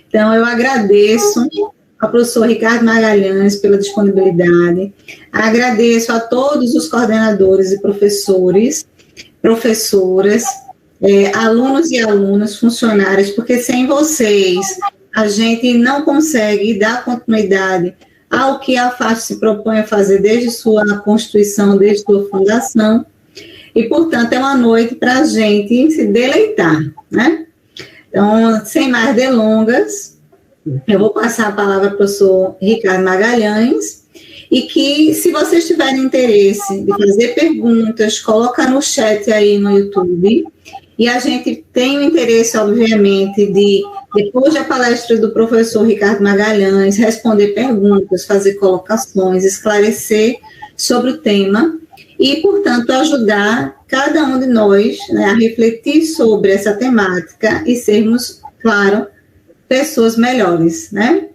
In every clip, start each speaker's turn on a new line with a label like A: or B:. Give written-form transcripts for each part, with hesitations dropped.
A: Então, eu agradeço ao professor Ricardo Magalhães pela disponibilidade, agradeço a todos os coordenadores e professores, professoras, alunos e alunas, funcionários, porque sem vocês a gente não consegue dar continuidade ao que a FAST se propõe a fazer desde sua constituição, desde sua fundação, e, portanto, é uma noite para a gente se deleitar, né? Então, sem mais delongas, eu vou passar a palavra para o professor Ricardo Magalhães, e que, se vocês tiverem interesse de fazer perguntas, coloca no chat aí no YouTube, e a gente tem o interesse, obviamente, de, depois da palestra do professor Ricardo Magalhães, responder perguntas, fazer colocações, esclarecer sobre o tema, e, portanto, ajudar cada um de nós, né, a refletir sobre essa temática e sermos, claro, pessoas melhores, né?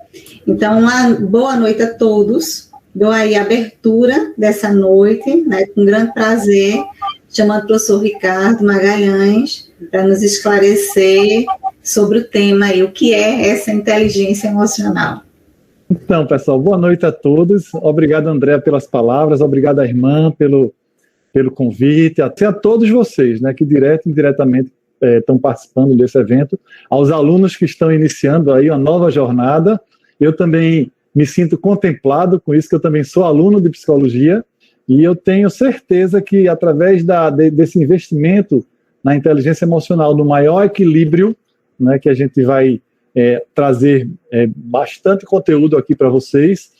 A: Então, uma boa noite a todos. Dou aí a abertura dessa noite, né, com grande prazer, chamando o professor Ricardo Magalhães para nos esclarecer sobre o tema e o que é essa inteligência emocional.
B: Então, pessoal, boa noite a todos. Obrigado, André, pelas palavras. Obrigado à irmã pelo convite. Até a todos vocês, né, que direto e indiretamente estão participando desse evento. Aos alunos que estão iniciando aí uma nova jornada. Eu também me sinto contemplado com isso, que eu também sou aluno de psicologia, e eu tenho certeza que, através desse investimento na inteligência emocional, no maior equilíbrio, né, que a gente vai trazer bastante conteúdo aqui para vocês,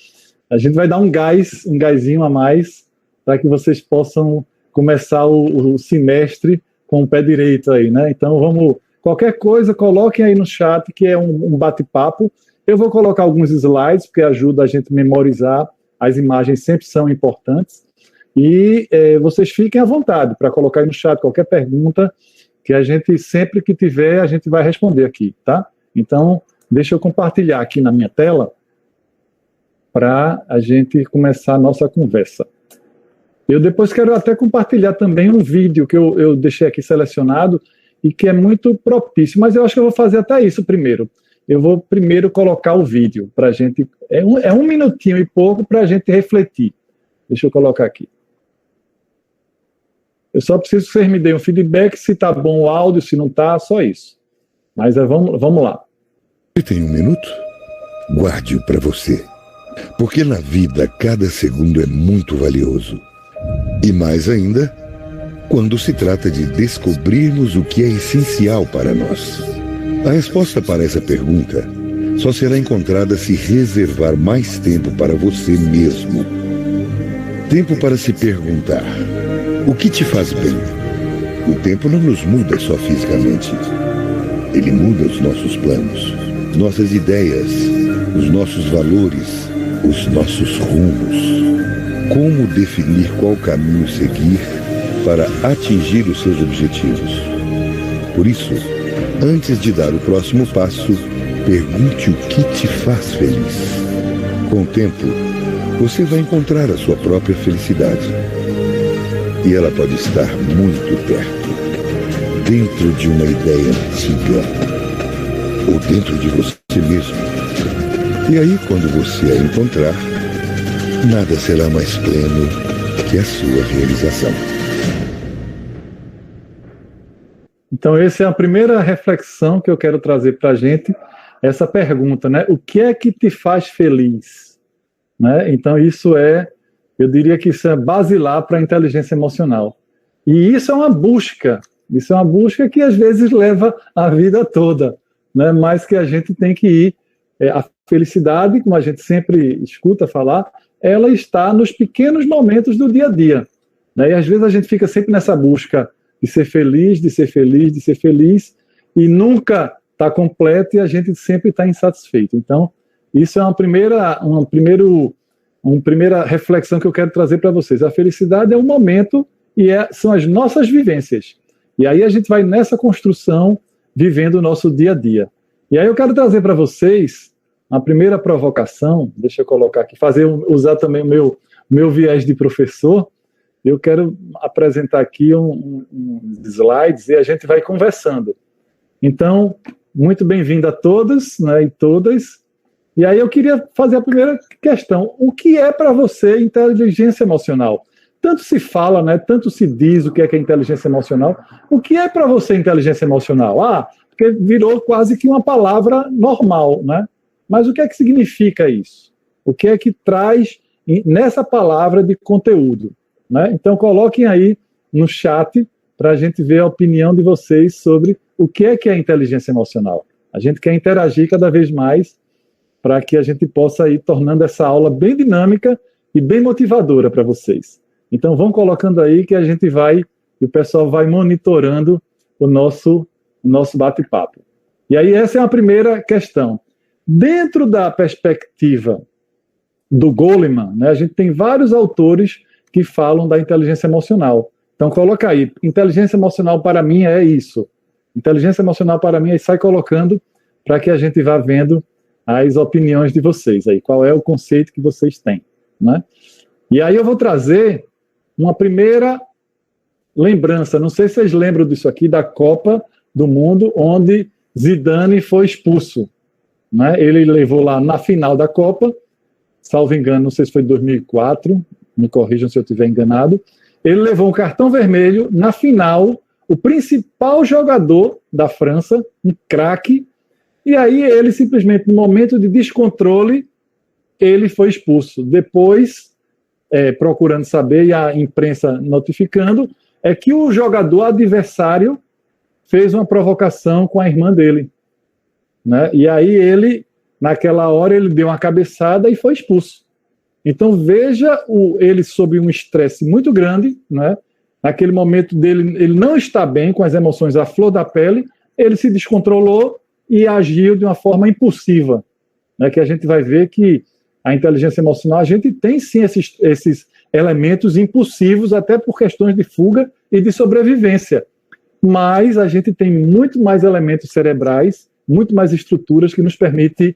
B: a gente vai dar um gásinho a mais, para que vocês possam começar o semestre com o pé direito aí, né? Então, qualquer coisa, coloquem aí no chat, que é um bate-papo. Eu vou colocar alguns slides, porque ajuda a gente a memorizar, as imagens sempre são importantes, e vocês fiquem à vontade para colocar aí no chat qualquer pergunta, que a gente, sempre que tiver, a gente vai responder aqui, tá? Então, deixa eu compartilhar aqui na minha tela, para a gente começar a nossa conversa. Eu depois quero até compartilhar também um vídeo que eu deixei aqui selecionado, e que é muito propício, mas eu acho que eu vou fazer até isso primeiro. Eu vou primeiro colocar o vídeo para a gente. É um minutinho e pouco para a gente refletir. Deixa eu colocar aqui. Eu só preciso que vocês me deem um feedback se está bom o áudio, se não está, só isso. Mas vamos lá.
C: Você tem um minuto? Guarde-o para você. Porque na vida cada segundo é muito valioso. E mais ainda, quando se trata de descobrirmos o que é essencial para nós. A resposta para essa pergunta só será encontrada se reservar mais tempo para você mesmo. Tempo para se perguntar: o que te faz bem? O tempo não nos muda só fisicamente. Ele muda os nossos planos, nossas ideias, os nossos valores, os nossos rumos. Como definir qual caminho seguir para atingir os seus objetivos? Por isso, antes de dar o próximo passo, pergunte o que te faz feliz. Com o tempo, você vai encontrar a sua própria felicidade. E ela pode estar muito perto, dentro de uma ideia antiga, ou dentro de você mesmo. E aí, quando você a encontrar, nada será mais pleno que a sua realização.
B: Então, essa é a primeira reflexão que eu quero trazer para a gente, essa pergunta, né? O que é que te faz feliz? Né? Então, eu diria que isso é basilar para a inteligência emocional. E isso é uma busca que às vezes leva a vida toda, né? Mas que a gente tem que ir. A felicidade, como a gente sempre escuta falar, ela está nos pequenos momentos do dia a dia. Né? E às vezes a gente fica sempre nessa busca de ser feliz, de ser feliz, de ser feliz, e nunca está completo e a gente sempre está insatisfeito. Então, isso é uma primeira reflexão que eu quero trazer para vocês. A felicidade é um momento e são as nossas vivências. E aí a gente vai nessa construção, vivendo o nosso dia a dia. E aí eu quero trazer para vocês a primeira provocação, deixa eu colocar aqui, usar também o meu viés de professor. Eu quero apresentar aqui um slides e a gente vai conversando. Então, muito bem-vindo a todos, né, e todas. E aí eu queria fazer a primeira questão. O que é para você inteligência emocional? Tanto se fala, né, tanto se diz o que é inteligência emocional. O que é para você inteligência emocional? Porque virou quase que uma palavra normal, né? Mas o que é que significa isso? O que é que traz nessa palavra de conteúdo, né? Então coloquem aí no chat para a gente ver a opinião de vocês sobre o que é inteligência emocional. A gente quer interagir cada vez mais para que a gente possa ir tornando essa aula bem dinâmica e bem motivadora para vocês. Então vão colocando aí que a gente vai, e o pessoal vai monitorando o nosso bate-papo. E aí essa é a primeira questão. Dentro da perspectiva do Goleman, né, a gente tem vários autores que falam da inteligência emocional. Então coloca aí, inteligência emocional para mim é isso. Inteligência emocional para mim, aí sai colocando para que a gente vá vendo as opiniões de vocês aí, qual é o conceito que vocês têm, né? E aí eu vou trazer uma primeira lembrança, não sei se vocês lembram disso aqui, da Copa do Mundo, onde Zidane foi expulso, né? Ele levou lá na final da Copa, salvo engano, não sei se foi 2004, me corrijam se eu estiver enganado, ele levou um cartão vermelho na final, o principal jogador da França, um craque, e aí ele simplesmente, no momento de descontrole, ele foi expulso. Depois, procurando saber, e a imprensa notificando, é que o jogador adversário fez uma provocação com a irmã dele, né? E aí ele, naquela hora, ele deu uma cabeçada e foi expulso. Então veja ele sob um estresse muito grande, né? Naquele momento dele, ele não está bem, com as emoções à flor da pele, ele se descontrolou e agiu de uma forma impulsiva, né? Que a gente vai ver que a inteligência emocional, a gente tem sim esses elementos impulsivos, até por questões de fuga e de sobrevivência, mas a gente tem muito mais elementos cerebrais, muito mais estruturas que nos permitem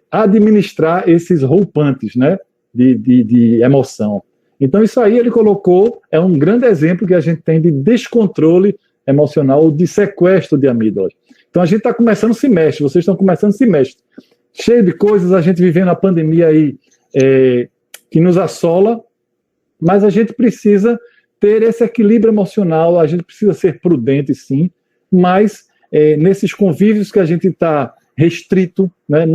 B: administrar esses roupantes, né, de emoção. Então isso aí ele colocou, é um grande exemplo que a gente tem de descontrole emocional, de sequestro de amígdalas. Então a gente está começando semestre, vocês estão começando semestre, cheio de coisas, a gente vivendo a pandemia aí que nos assola, mas a gente precisa ter esse equilíbrio emocional, a gente precisa ser prudente sim, mas nesses convívios que a gente está restrito, né,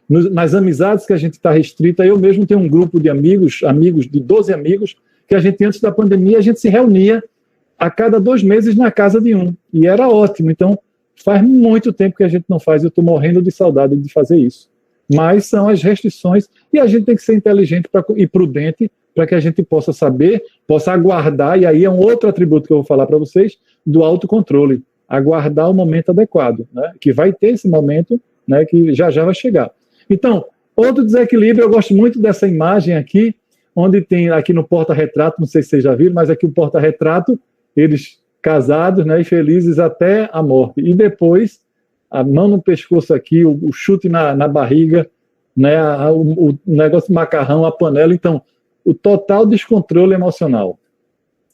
B: nas amizades que a gente está restrita, eu mesmo tenho um grupo de amigos de 12 amigos, que a gente antes da pandemia, a gente se reunia a cada 2 meses na casa de um, e era ótimo. Então faz muito tempo que a gente não faz, eu estou morrendo de saudade de fazer isso. Mas são as restrições, e a gente tem que ser inteligente e prudente para que a gente possa saber, possa aguardar, e aí é um outro atributo que eu vou falar para vocês, do autocontrole, aguardar o momento adequado, né? Que vai ter esse momento, né, que já vai chegar. Então, outro desequilíbrio, eu gosto muito dessa imagem aqui, onde tem aqui no porta-retrato, não sei se vocês já viram, mas aqui o porta-retrato, eles casados, né, e felizes até a morte. E depois, a mão no pescoço aqui, o chute na barriga, né, o negócio de macarrão, a panela. Então, o total descontrole emocional.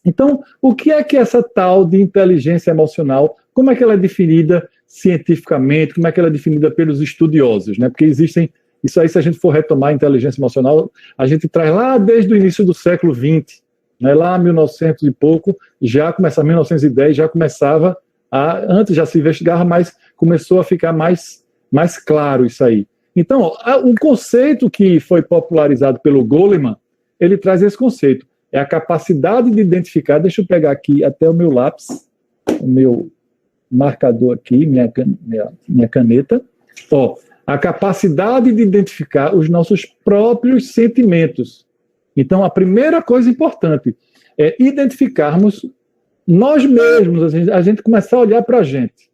B: Então, o que é essa tal de inteligência emocional? Como é que ela é definida cientificamente? Como é que ela é definida pelos estudiosos, né? Porque existem, isso aí, se a gente for retomar a inteligência emocional, a gente traz lá desde o início do século XX, né, lá 1900 e pouco, já começava, 1910, já começava antes já se investigava, mas começou a ficar mais claro isso aí. Então, um conceito que foi popularizado pelo Goleman, ele traz esse conceito, é a capacidade de identificar, deixa eu pegar aqui até o meu lápis, o meu marcador aqui, minha caneta, a capacidade de identificar os nossos próprios sentimentos. Então, a primeira coisa importante é identificarmos nós mesmos, a gente começar a olhar para a gente.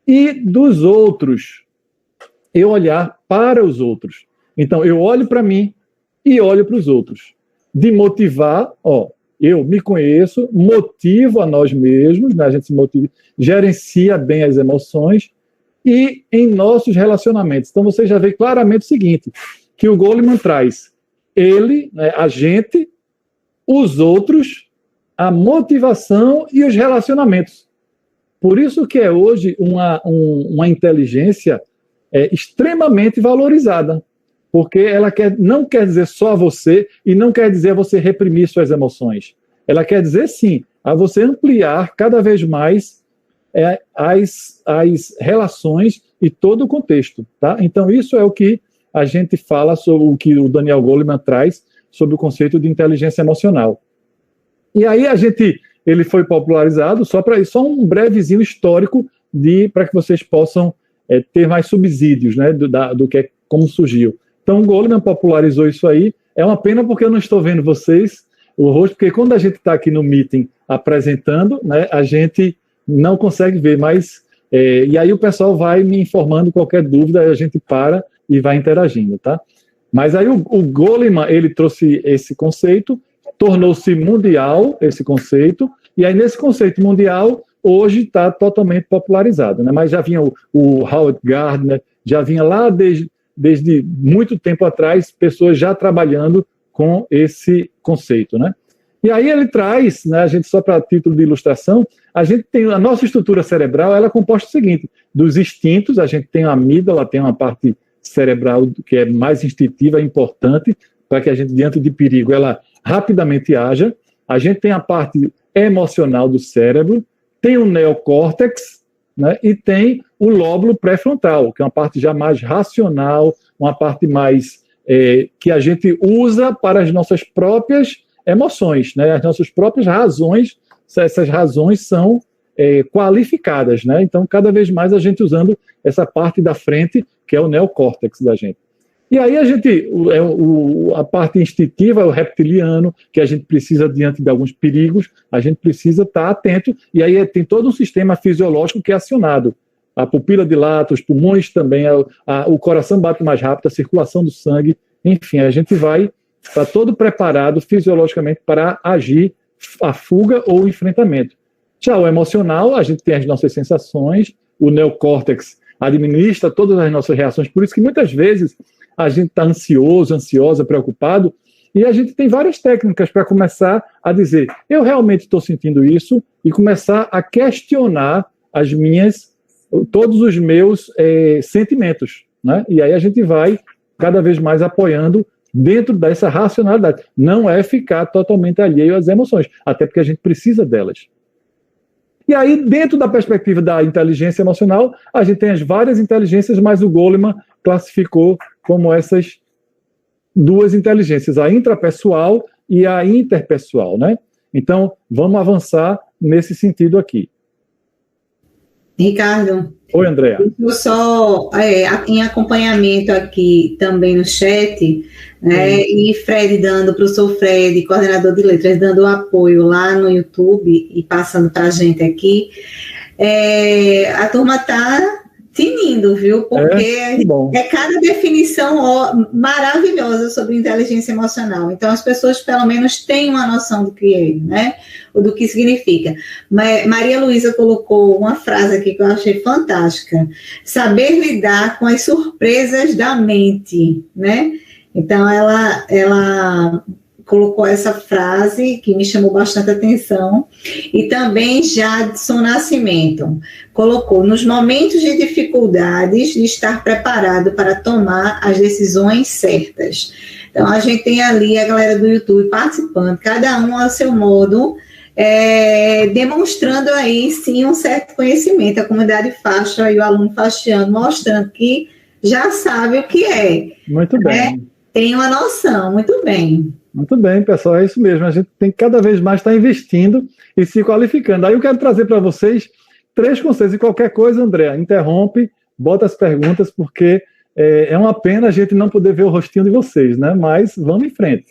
B: E dos outros, eu olhar para os outros. Então, eu olho para mim e olho para os outros. De motivar, eu me conheço, motivo a nós mesmos, né? A gente se motiva, gerencia bem as emoções e em nossos relacionamentos. Então, você já vê claramente o seguinte, que o Goleman traz ele, né, a gente, os outros, a motivação e os relacionamentos. Por isso que é hoje uma inteligência extremamente valorizada, porque ela não quer dizer só a você e não quer dizer a você reprimir suas emoções. Ela quer dizer, sim, a você ampliar cada vez mais as relações e todo o contexto. Tá? Então, isso é o que a gente fala sobre o que o Daniel Goleman traz sobre o conceito de inteligência emocional. E aí ele foi popularizado, só um brevezinho histórico para que vocês possam ter mais subsídios, né, do que como surgiu. Então, o Goleman popularizou isso aí. É uma pena porque eu não estou vendo vocês, o rosto, porque quando a gente está aqui no meeting apresentando, né, a gente não consegue ver, mas e aí o pessoal vai me informando qualquer dúvida, a gente para e vai interagindo, tá? Mas aí o Goleman, ele trouxe esse conceito, tornou-se mundial esse conceito, e aí nesse conceito mundial, hoje está totalmente popularizado, né? Mas já vinha o Howard Gardner, já vinha lá desde muito tempo atrás, pessoas já trabalhando com esse conceito, né? E aí ele traz, né, a gente só para título de ilustração, a gente tem a nossa estrutura cerebral, ela é composta do seguinte, dos instintos, a gente tem a amígdala, tem uma parte cerebral que é mais instintiva, importante, para que a gente, diante de perigo, ela rapidamente haja. A gente tem a parte emocional do cérebro, tem o neocórtex, né, e tem o lóbulo pré-frontal, que é uma parte já mais racional, uma parte mais que a gente usa para as nossas próprias emoções, né, as nossas próprias razões. Essas razões são qualificadas, né? Então, cada vez mais a gente usando essa parte da frente, que é o neocórtex da gente. E aí a parte instintiva é o reptiliano, que a gente precisa, diante de alguns perigos, a gente precisa estar atento, e aí tem todo um sistema fisiológico que é acionado. A pupila dilata, os pulmões também, o coração bate mais rápido, a circulação do sangue, enfim, a gente vai estar todo preparado fisiologicamente para agir a fuga ou o enfrentamento. Já o emocional, a gente tem as nossas sensações, o neocórtex administra todas as nossas reações, por isso que muitas vezes a gente está ansioso, ansiosa, preocupado, e a gente tem várias técnicas para começar a dizer, eu realmente estou sentindo isso, e começar a questionar todos os meus sentimentos, né? E aí a gente vai cada vez mais apoiando dentro dessa racionalidade. Não é ficar totalmente alheio às emoções, até porque a gente precisa delas. E aí, dentro da perspectiva da inteligência emocional, a gente tem as várias inteligências, mas o Goleman classificou como essas duas inteligências, a intrapessoal e a interpessoal, né? Então, vamos avançar nesse sentido aqui.
A: Ricardo.
B: Oi, Andréa.
A: Eu só, em acompanhamento aqui também no chat, né, e o professor Fred, coordenador de letras, dando apoio lá no YouTube e passando para a gente aqui, a turma está tinindo, viu? Porque é cada definição maravilhosa sobre inteligência emocional. Então, as pessoas, pelo menos, têm uma noção do que é, né? Ou do que significa. Maria Luísa colocou uma frase aqui que eu achei fantástica. Saber lidar com as surpresas da mente, né? Então, ela colocou essa frase que me chamou bastante atenção, e também Jadson Nascimento colocou, nos momentos de dificuldades, de estar preparado para tomar as decisões certas. Então, a gente tem ali a galera do YouTube participando, cada um ao seu modo, demonstrando aí, sim, um certo conhecimento. A comunidade faixa e o aluno faxiano mostrando que já sabe o que é.
B: Muito bem.
A: Tem uma noção, muito bem.
B: Muito bem, pessoal, é isso mesmo. A gente tem que cada vez mais estar investindo e se qualificando. Aí eu quero trazer para vocês 3 conselhos. E qualquer coisa, André, interrompe, bota as perguntas, porque é uma pena a gente não poder ver o rostinho de vocês, né? Mas vamos em frente.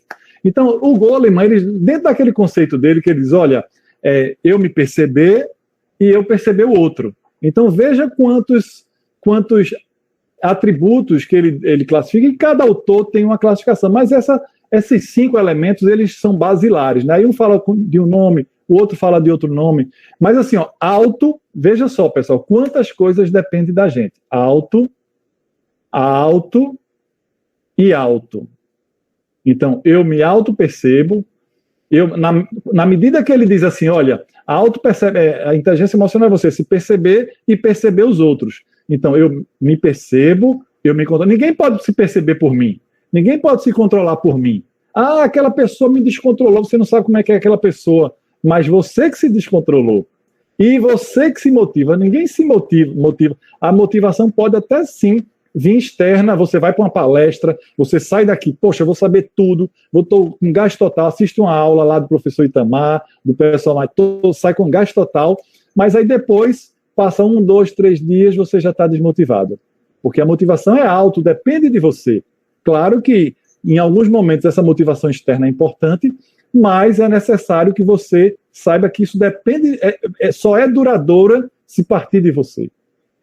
B: Então, o Goleman, dentro daquele conceito dele, que ele diz, olha, eu me perceber e eu perceber o outro. Então, veja quantos atributos que ele classifica, e cada autor tem uma classificação, mas esses 5 elementos, eles são basilares, né? Aí um fala de um nome, o outro fala de outro nome, mas assim, auto, veja só, pessoal, quantas coisas dependem da gente. Auto e auto. Então, eu me auto-percebo, na medida que ele diz assim, olha, A inteligência emocional é você se perceber e perceber os outros. Então, eu me percebo, eu me controlo. Ninguém pode se perceber por mim. Ninguém pode se controlar por mim. Ah, aquela pessoa me descontrolou, você não sabe como é que é aquela pessoa. Mas você que se descontrolou. E você que se motiva. Ninguém se motiva. A motivação pode até sim vir externa. Você vai para uma palestra, você sai daqui, poxa, eu vou saber tudo, vou com gás total, assiste uma aula lá do professor Itamar, do pessoal lá, sai com gás total, mas aí depois, passa 1, 2, 3 dias, você já está desmotivado. Porque a motivação é alta, depende de você. Claro que em alguns momentos essa motivação externa é importante, mas é necessário que você saiba que isso depende, só é duradoura se partir de você.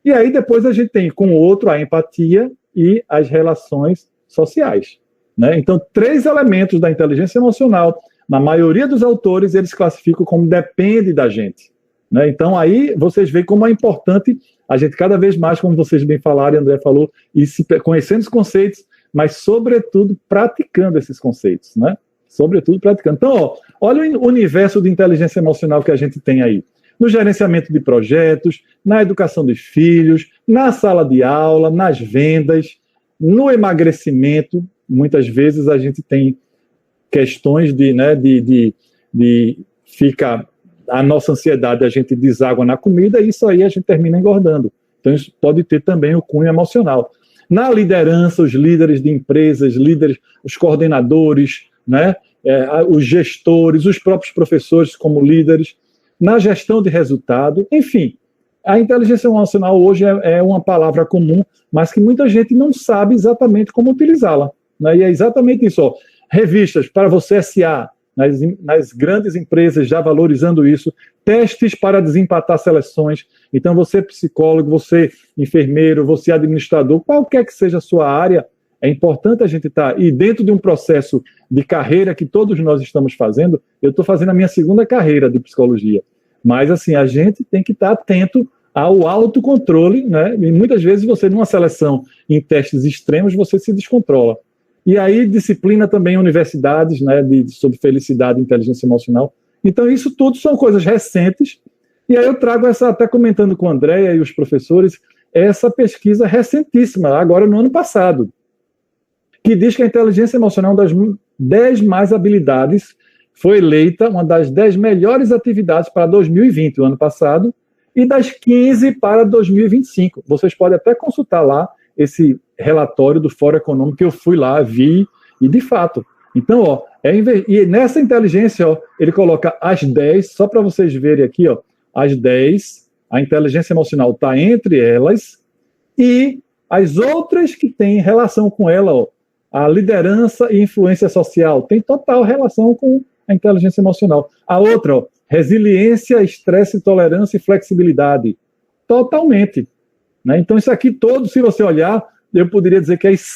B: E aí depois a gente tem com o outro a empatia e as relações sociais, né? Então, 3 elementos da inteligência emocional, na maioria dos autores, eles classificam como depende da gente, né? Então, aí vocês veem como é importante a gente cada vez mais, como vocês bem falaram, e André falou, e conhecendo os conceitos, mas, sobretudo, praticando esses conceitos, né? Sobretudo, praticando. Então, olha o universo de inteligência emocional que a gente tem aí. No gerenciamento de projetos, na educação dos filhos, na sala de aula, nas vendas, no emagrecimento. Muitas vezes a gente tem questões de fica a nossa ansiedade, a gente deságua na comida e isso aí a gente termina engordando. Então isso pode ter também o cunho emocional. Na liderança, os líderes de empresas, os coordenadores, né, os gestores, os próprios professores como líderes, na gestão de resultado, enfim. A inteligência emocional hoje é uma palavra comum, mas que muita gente não sabe exatamente como utilizá-la, né? E é exatamente isso. Ó. Revistas para você SA, nas grandes empresas já valorizando isso, testes para desempatar seleções. Então, você psicólogo, você enfermeiro, você administrador, qualquer que seja a sua área, é importante a gente estar... E dentro de um processo de carreira que todos nós estamos fazendo, eu estou fazendo a minha 2ª carreira de psicologia. Mas, assim, a gente tem que estar atento ao autocontrole, né? E muitas vezes você, numa seleção em testes extremos, você se descontrola. E aí, disciplina também em universidades, né? Sobre felicidade e inteligência emocional. Então, isso tudo são coisas recentes. E aí eu trago até comentando com a Andréia e os professores, essa pesquisa recentíssima, agora no ano passado, que diz que a inteligência emocional é uma das 10 mais habilidades, foi eleita uma das 10 melhores atividades para 2020, o ano passado, e das 15 para 2025. Vocês podem até consultar lá esse relatório do Fórum Econômico, que eu fui lá, vi, e de fato. Então, ó, e nessa inteligência, ó, ele coloca as 10, só para vocês verem aqui, ó, as 10, a inteligência emocional está entre elas, e as outras que têm relação com ela, ó, a liderança e influência social, tem total relação com a inteligência emocional. A outra, ó, resiliência, estresse, tolerância e flexibilidade. Totalmente. Né? Então, isso aqui todo, se você olhar, eu poderia dizer que as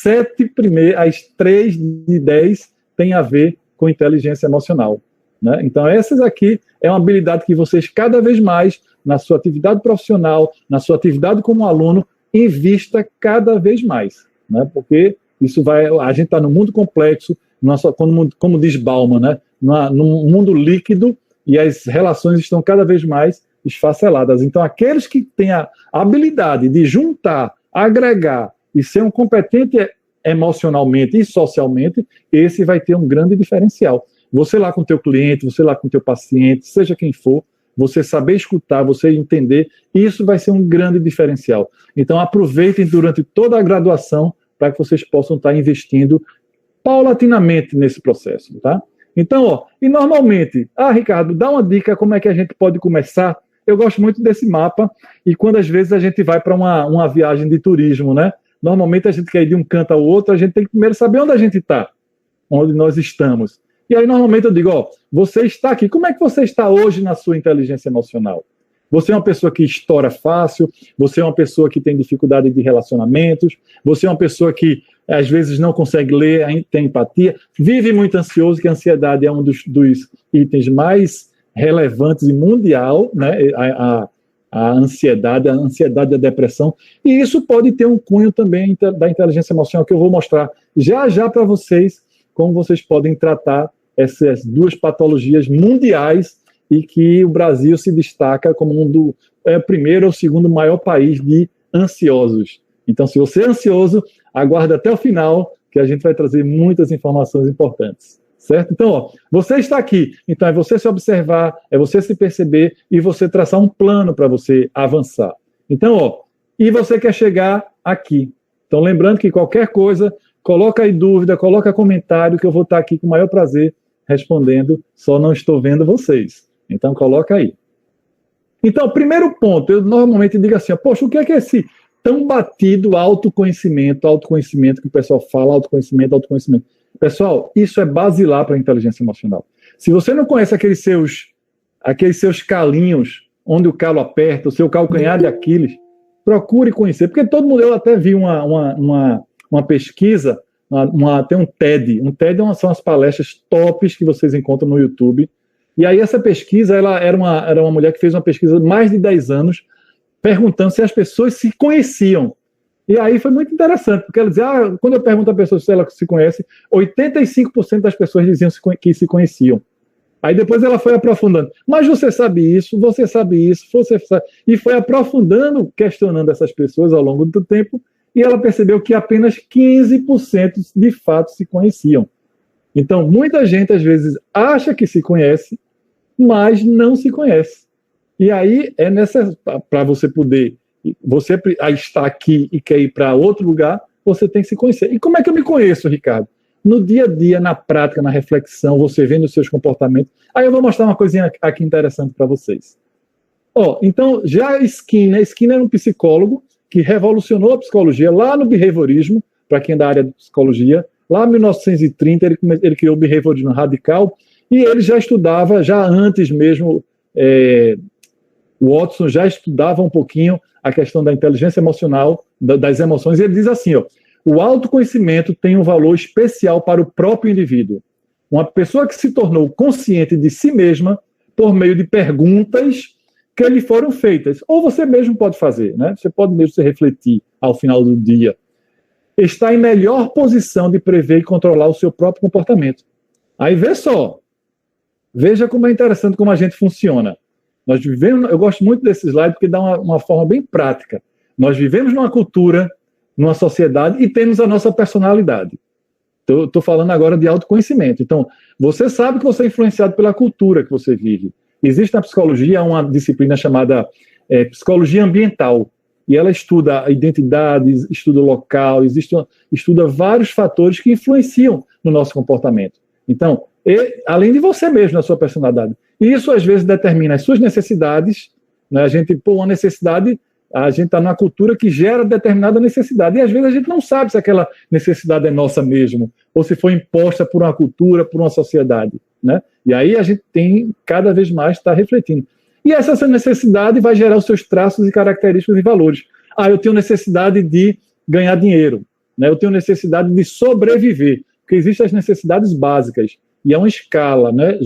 B: 3 de 10 têm a ver com inteligência emocional. Né? Então, essas aqui é uma habilidade que vocês, cada vez mais, na sua atividade profissional, na sua atividade como aluno, invista cada vez mais. Né? Porque a gente está no mundo complexo, como diz Bauman, né? Num mundo líquido, e as relações estão cada vez mais esfaceladas. Então, aqueles que têm a habilidade de juntar, agregar e ser um competente emocionalmente e socialmente, esse vai ter um grande diferencial. Você lá com o teu cliente, você lá com o teu paciente, seja quem for, você saber escutar, você entender, isso vai ser um grande diferencial. Então, aproveitem durante toda a graduação para que vocês possam estar investindo paulatinamente nesse processo, tá? Então, ó, e normalmente, Ricardo, dá uma dica como é que a gente pode começar. Eu gosto muito desse mapa, e quando às vezes a gente vai para uma viagem de turismo, né? Normalmente a gente quer ir de um canto ao outro, a gente tem que primeiro saber onde a gente está, onde nós estamos. E aí normalmente eu digo, ó, você está aqui, como é que você está hoje na sua inteligência emocional? Você é uma pessoa que estoura fácil, você é uma pessoa que tem dificuldade de relacionamentos, você é uma pessoa que às vezes não consegue ler, tem empatia, vive muito ansioso, que a ansiedade é um dos itens mais relevantes e mundial, né? A ansiedade e a depressão, e isso pode ter um cunho também da inteligência emocional, que eu vou mostrar já para vocês, como vocês podem tratar essas 2 patologias mundiais e que o Brasil se destaca como o primeiro ou segundo maior país de ansiosos. Então, se você é ansioso, aguarde até o final, que a gente vai trazer muitas informações importantes. Certo? Então, ó, você está aqui. Então, é você se observar, é você se perceber e você traçar um plano para você avançar. Então, ó, e você quer chegar aqui. Então, lembrando que qualquer coisa, coloca aí dúvida, coloca comentário, que eu vou estar aqui com o maior prazer respondendo, só não estou vendo vocês. Então, coloca aí. Então, primeiro ponto, eu normalmente digo assim, poxa, o que é esse tão batido autoconhecimento que o pessoal fala, autoconhecimento. Pessoal, isso é basilar para a inteligência emocional. Se você não conhece aqueles seus calinhos, onde o calo aperta, o seu calcanhar de Aquiles, procure conhecer, porque todo mundo, eu até vi uma pesquisa, tem um TED. Um TED são as palestras tops que vocês encontram no YouTube. E aí essa pesquisa, ela era uma mulher que fez uma pesquisa de mais de 10 anos, perguntando se as pessoas se conheciam. E aí foi muito interessante, porque ela dizia, quando eu pergunto a pessoa se ela se conhece, 85% das pessoas diziam que se conheciam. Aí depois ela foi aprofundando. Mas você sabe isso, você sabe isso, você sabe... E foi aprofundando, questionando essas pessoas ao longo do tempo, e ela percebeu que apenas 15% de fato se conheciam. Então, muita gente, às vezes, acha que se conhece, mas não se conhece. E aí, é necessário, para você poder... Você está aqui e quer ir para outro lugar, você tem que se conhecer. E como é que eu me conheço, Ricardo? No dia a dia, na prática, na reflexão, você vendo os seus comportamentos. Aí eu vou mostrar uma coisinha aqui interessante para vocês. Então, já Skinner era um psicólogo que revolucionou a psicologia lá no behaviorismo, para quem é da área de psicologia. Lá em 1930, ele criou o behaviorismo radical, e ele já estudava, já antes mesmo, o Watson já estudava um pouquinho a questão da inteligência emocional, das emoções, e ele diz assim, o autoconhecimento tem um valor especial para o próprio indivíduo. Uma pessoa que se tornou consciente de si mesma por meio de perguntas que lhe foram feitas. Ou você mesmo pode fazer, né? Você pode mesmo se refletir ao final do dia. Está em melhor posição de prever e controlar o seu próprio comportamento. Aí veja como é interessante como a gente funciona. Nós vivemos, eu gosto muito desse slide porque dá uma forma bem prática. Nós vivemos numa cultura, numa sociedade e temos a nossa personalidade. Estou falando agora de autoconhecimento. Então, você sabe que você é influenciado pela cultura que você vive. Existe na psicologia uma disciplina chamada psicologia ambiental. E ela estuda a identidade, estuda o local, estuda vários fatores que influenciam no nosso comportamento. Então, além de você mesmo, na sua personalidade. E isso, às vezes, determina as suas necessidades. Né? A gente está numa cultura que gera determinada necessidade. E, às vezes, a gente não sabe se aquela necessidade é nossa mesmo, ou se foi imposta por uma cultura, por uma sociedade. Né? E aí a gente tem, cada vez mais, estar refletindo. E essa necessidade vai gerar os seus traços e características e valores. Eu tenho necessidade de ganhar dinheiro. Né? Eu tenho necessidade de sobreviver. Porque existem as necessidades básicas. E é uma escala. Né?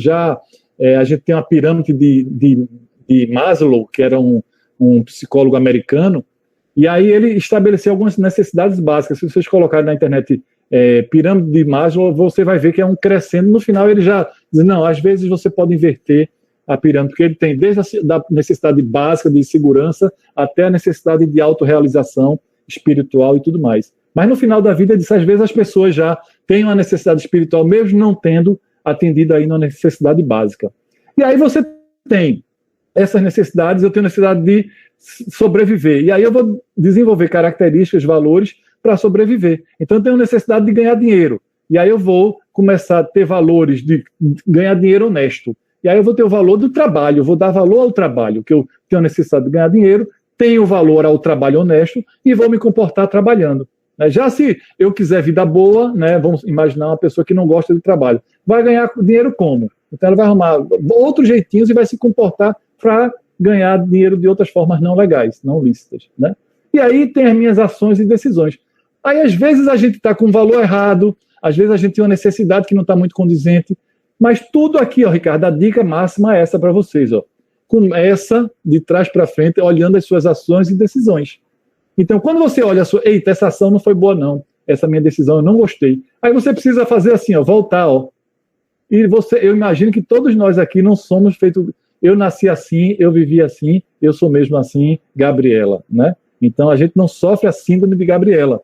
B: A gente tem uma pirâmide de Maslow, que era um psicólogo americano, e aí ele estabeleceu algumas necessidades básicas. Se vocês colocarem na internet pirâmide de Maslow, você vai ver que é um crescendo. No final ele já diz, não, às vezes você pode inverter a pirâmide, porque ele tem desde a necessidade básica de segurança até a necessidade de autorrealização espiritual e tudo mais. Mas no final da vida, às vezes as pessoas já têm uma necessidade espiritual, mesmo não tendo atendido aí na necessidade básica. E aí você tem essas necessidades, eu tenho necessidade de sobreviver. E aí eu vou desenvolver características, valores para sobreviver. Então eu tenho necessidade de ganhar dinheiro. E aí eu vou começar a ter valores de ganhar dinheiro honesto. E aí eu vou ter o valor do trabalho, eu vou dar valor ao trabalho, que eu tenho necessidade de ganhar dinheiro, tenho valor ao trabalho honesto e vou me comportar trabalhando. Já se eu quiser vida boa, né, vamos imaginar uma pessoa que não gosta de trabalho, vai ganhar dinheiro como? Então ela vai arrumar outros jeitinhos e vai se comportar para ganhar dinheiro de outras formas não legais, não lícitas. Né? E aí tem as minhas ações e decisões. Aí às vezes a gente está com um valor errado, às vezes a gente tem uma necessidade que não está muito condizente, mas tudo aqui, Ricardo, a dica máxima é essa para vocês. Começa de trás para frente, olhando as suas ações e decisões. Então, quando você olha eita, essa ação não foi boa não, essa minha decisão eu não gostei. Aí você precisa fazer assim, voltar, E eu imagino que todos nós aqui não somos feitos eu nasci assim, eu vivi assim, eu sou mesmo assim, Gabriela, né? Então, a gente não sofre a síndrome de Gabriela.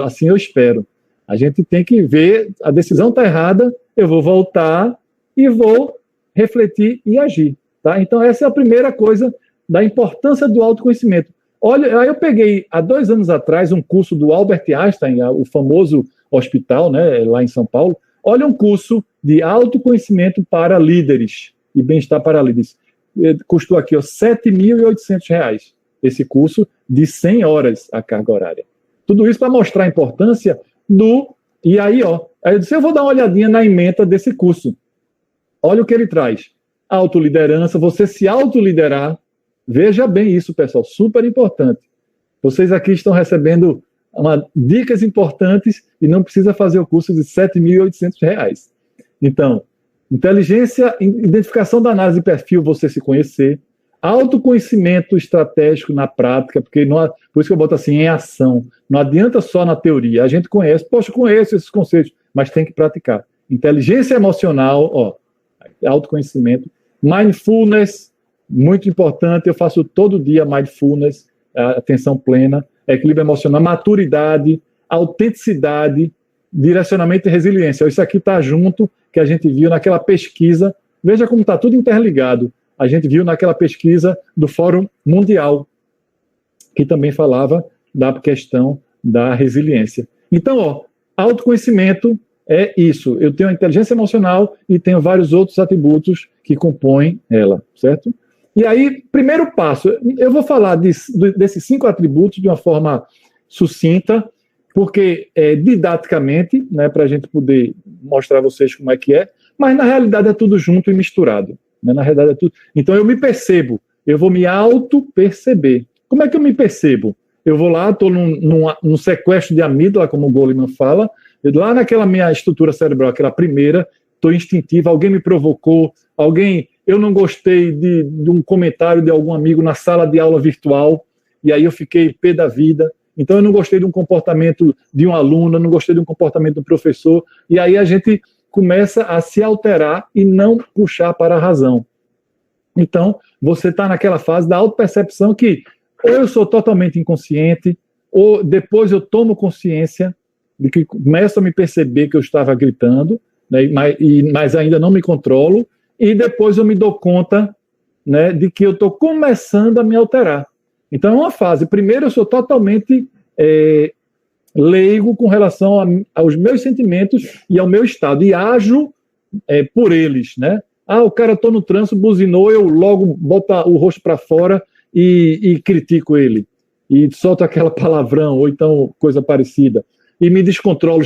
B: Assim eu espero. A gente tem que ver, a decisão está errada, eu vou voltar e vou refletir e agir. Tá? Então, essa é a primeira coisa da importância do autoconhecimento. Olha, aí eu peguei, há 2 anos atrás, um curso do Albert Einstein, o famoso hospital, né, lá em São Paulo. Olha, um curso de autoconhecimento para líderes e bem-estar para líderes. Custou aqui, R$ 7.800, esse curso de 100 horas a carga horária. Tudo isso para mostrar a importância do... E aí, aí eu disse, eu vou dar uma olhadinha na ementa desse curso. Olha o que ele traz. Autoliderança, você se autoliderar. Veja bem isso, pessoal, super importante. Vocês aqui estão recebendo dicas importantes e não precisa fazer o curso de R$ 7.800. Então, inteligência, identificação da análise de perfil, você se conhecer. Autoconhecimento estratégico na prática, porque por isso que eu boto assim, em ação. Não adianta só na teoria. A gente conhece, poxa, eu conheço esses conceitos, mas tem que praticar. Inteligência emocional, autoconhecimento. Mindfulness, muito importante, eu faço todo dia mindfulness, atenção plena, equilíbrio emocional, maturidade, autenticidade, direcionamento e resiliência. Isso aqui está junto, que a gente viu naquela pesquisa. Veja como está tudo interligado. A gente viu naquela pesquisa do Fórum Mundial, que também falava da questão da resiliência. Então, autoconhecimento é isso. Eu tenho a inteligência emocional e tenho vários outros atributos que compõem ela, certo? E aí, primeiro passo, eu vou falar desses 5 atributos de uma forma sucinta, porque didaticamente, né, para a gente poder mostrar a vocês como é que é, mas na realidade é tudo junto e misturado. Na realidade é tudo. Então eu me percebo, eu vou me auto-perceber. Como é que eu me percebo? Eu vou lá, estou num sequestro de amígdala, como o Goleman fala, lá naquela minha estrutura cerebral, aquela primeira, estou instintiva, alguém me provocou, eu não gostei de um comentário de algum amigo na sala de aula virtual, e aí eu fiquei pé da vida. Então eu não gostei de um comportamento de um aluno, eu não gostei de um comportamento do professor, e aí a gente começa a se alterar e não puxar para a razão. Então, você está naquela fase da autopercepção que ou eu sou totalmente inconsciente, ou depois eu tomo consciência de que começo a me perceber que eu estava gritando, né, mas ainda não me controlo, e depois eu me dou conta, né, de que eu estou começando a me alterar. Então, é uma fase. Primeiro, eu sou totalmente leigo com relação aos meus sentimentos e ao meu estado, e ajo por eles, né? O cara, estou no trânsito, buzinou, eu logo boto o rosto para fora e critico ele, e solto aquela palavrão, ou então coisa parecida, e me descontrolo,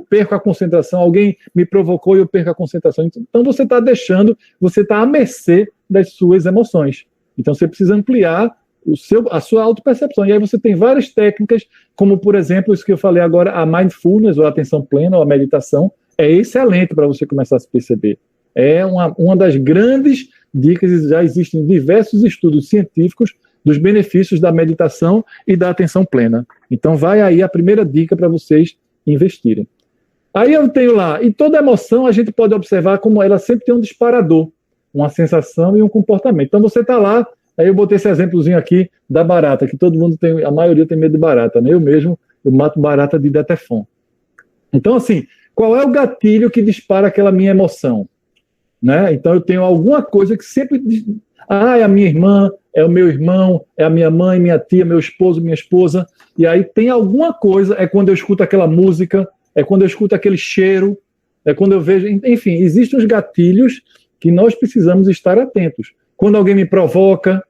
B: perco a concentração, alguém me provocou e eu perco a concentração. Então você está à mercê das suas emoções. Então você precisa ampliar a sua autopercepção. E aí você tem várias técnicas, como, por exemplo, isso que eu falei agora, a mindfulness, ou a atenção plena, ou a meditação, é excelente para você começar a se perceber. É uma das grandes dicas, e já existem diversos estudos científicos dos benefícios da meditação e da atenção plena. Então vai aí a primeira dica para vocês investirem. Aí eu tenho lá, e toda emoção a gente pode observar como ela sempre tem um disparador, uma sensação e um comportamento. Então você está lá. Aí eu botei esse exemplozinho aqui da barata, que todo mundo tem, a maioria tem medo de barata, né? Eu mesmo, eu mato barata de Detefon. Então, assim, qual é o gatilho que dispara aquela minha emoção? Né? Então eu tenho alguma coisa que sempre... é a minha irmã, é o meu irmão, é a minha mãe, minha tia, meu esposo, minha esposa. E aí tem alguma coisa, é quando eu escuto aquela música, é quando eu escuto aquele cheiro, é quando eu vejo... Enfim, existem os gatilhos que nós precisamos estar atentos. Quando alguém me provoca,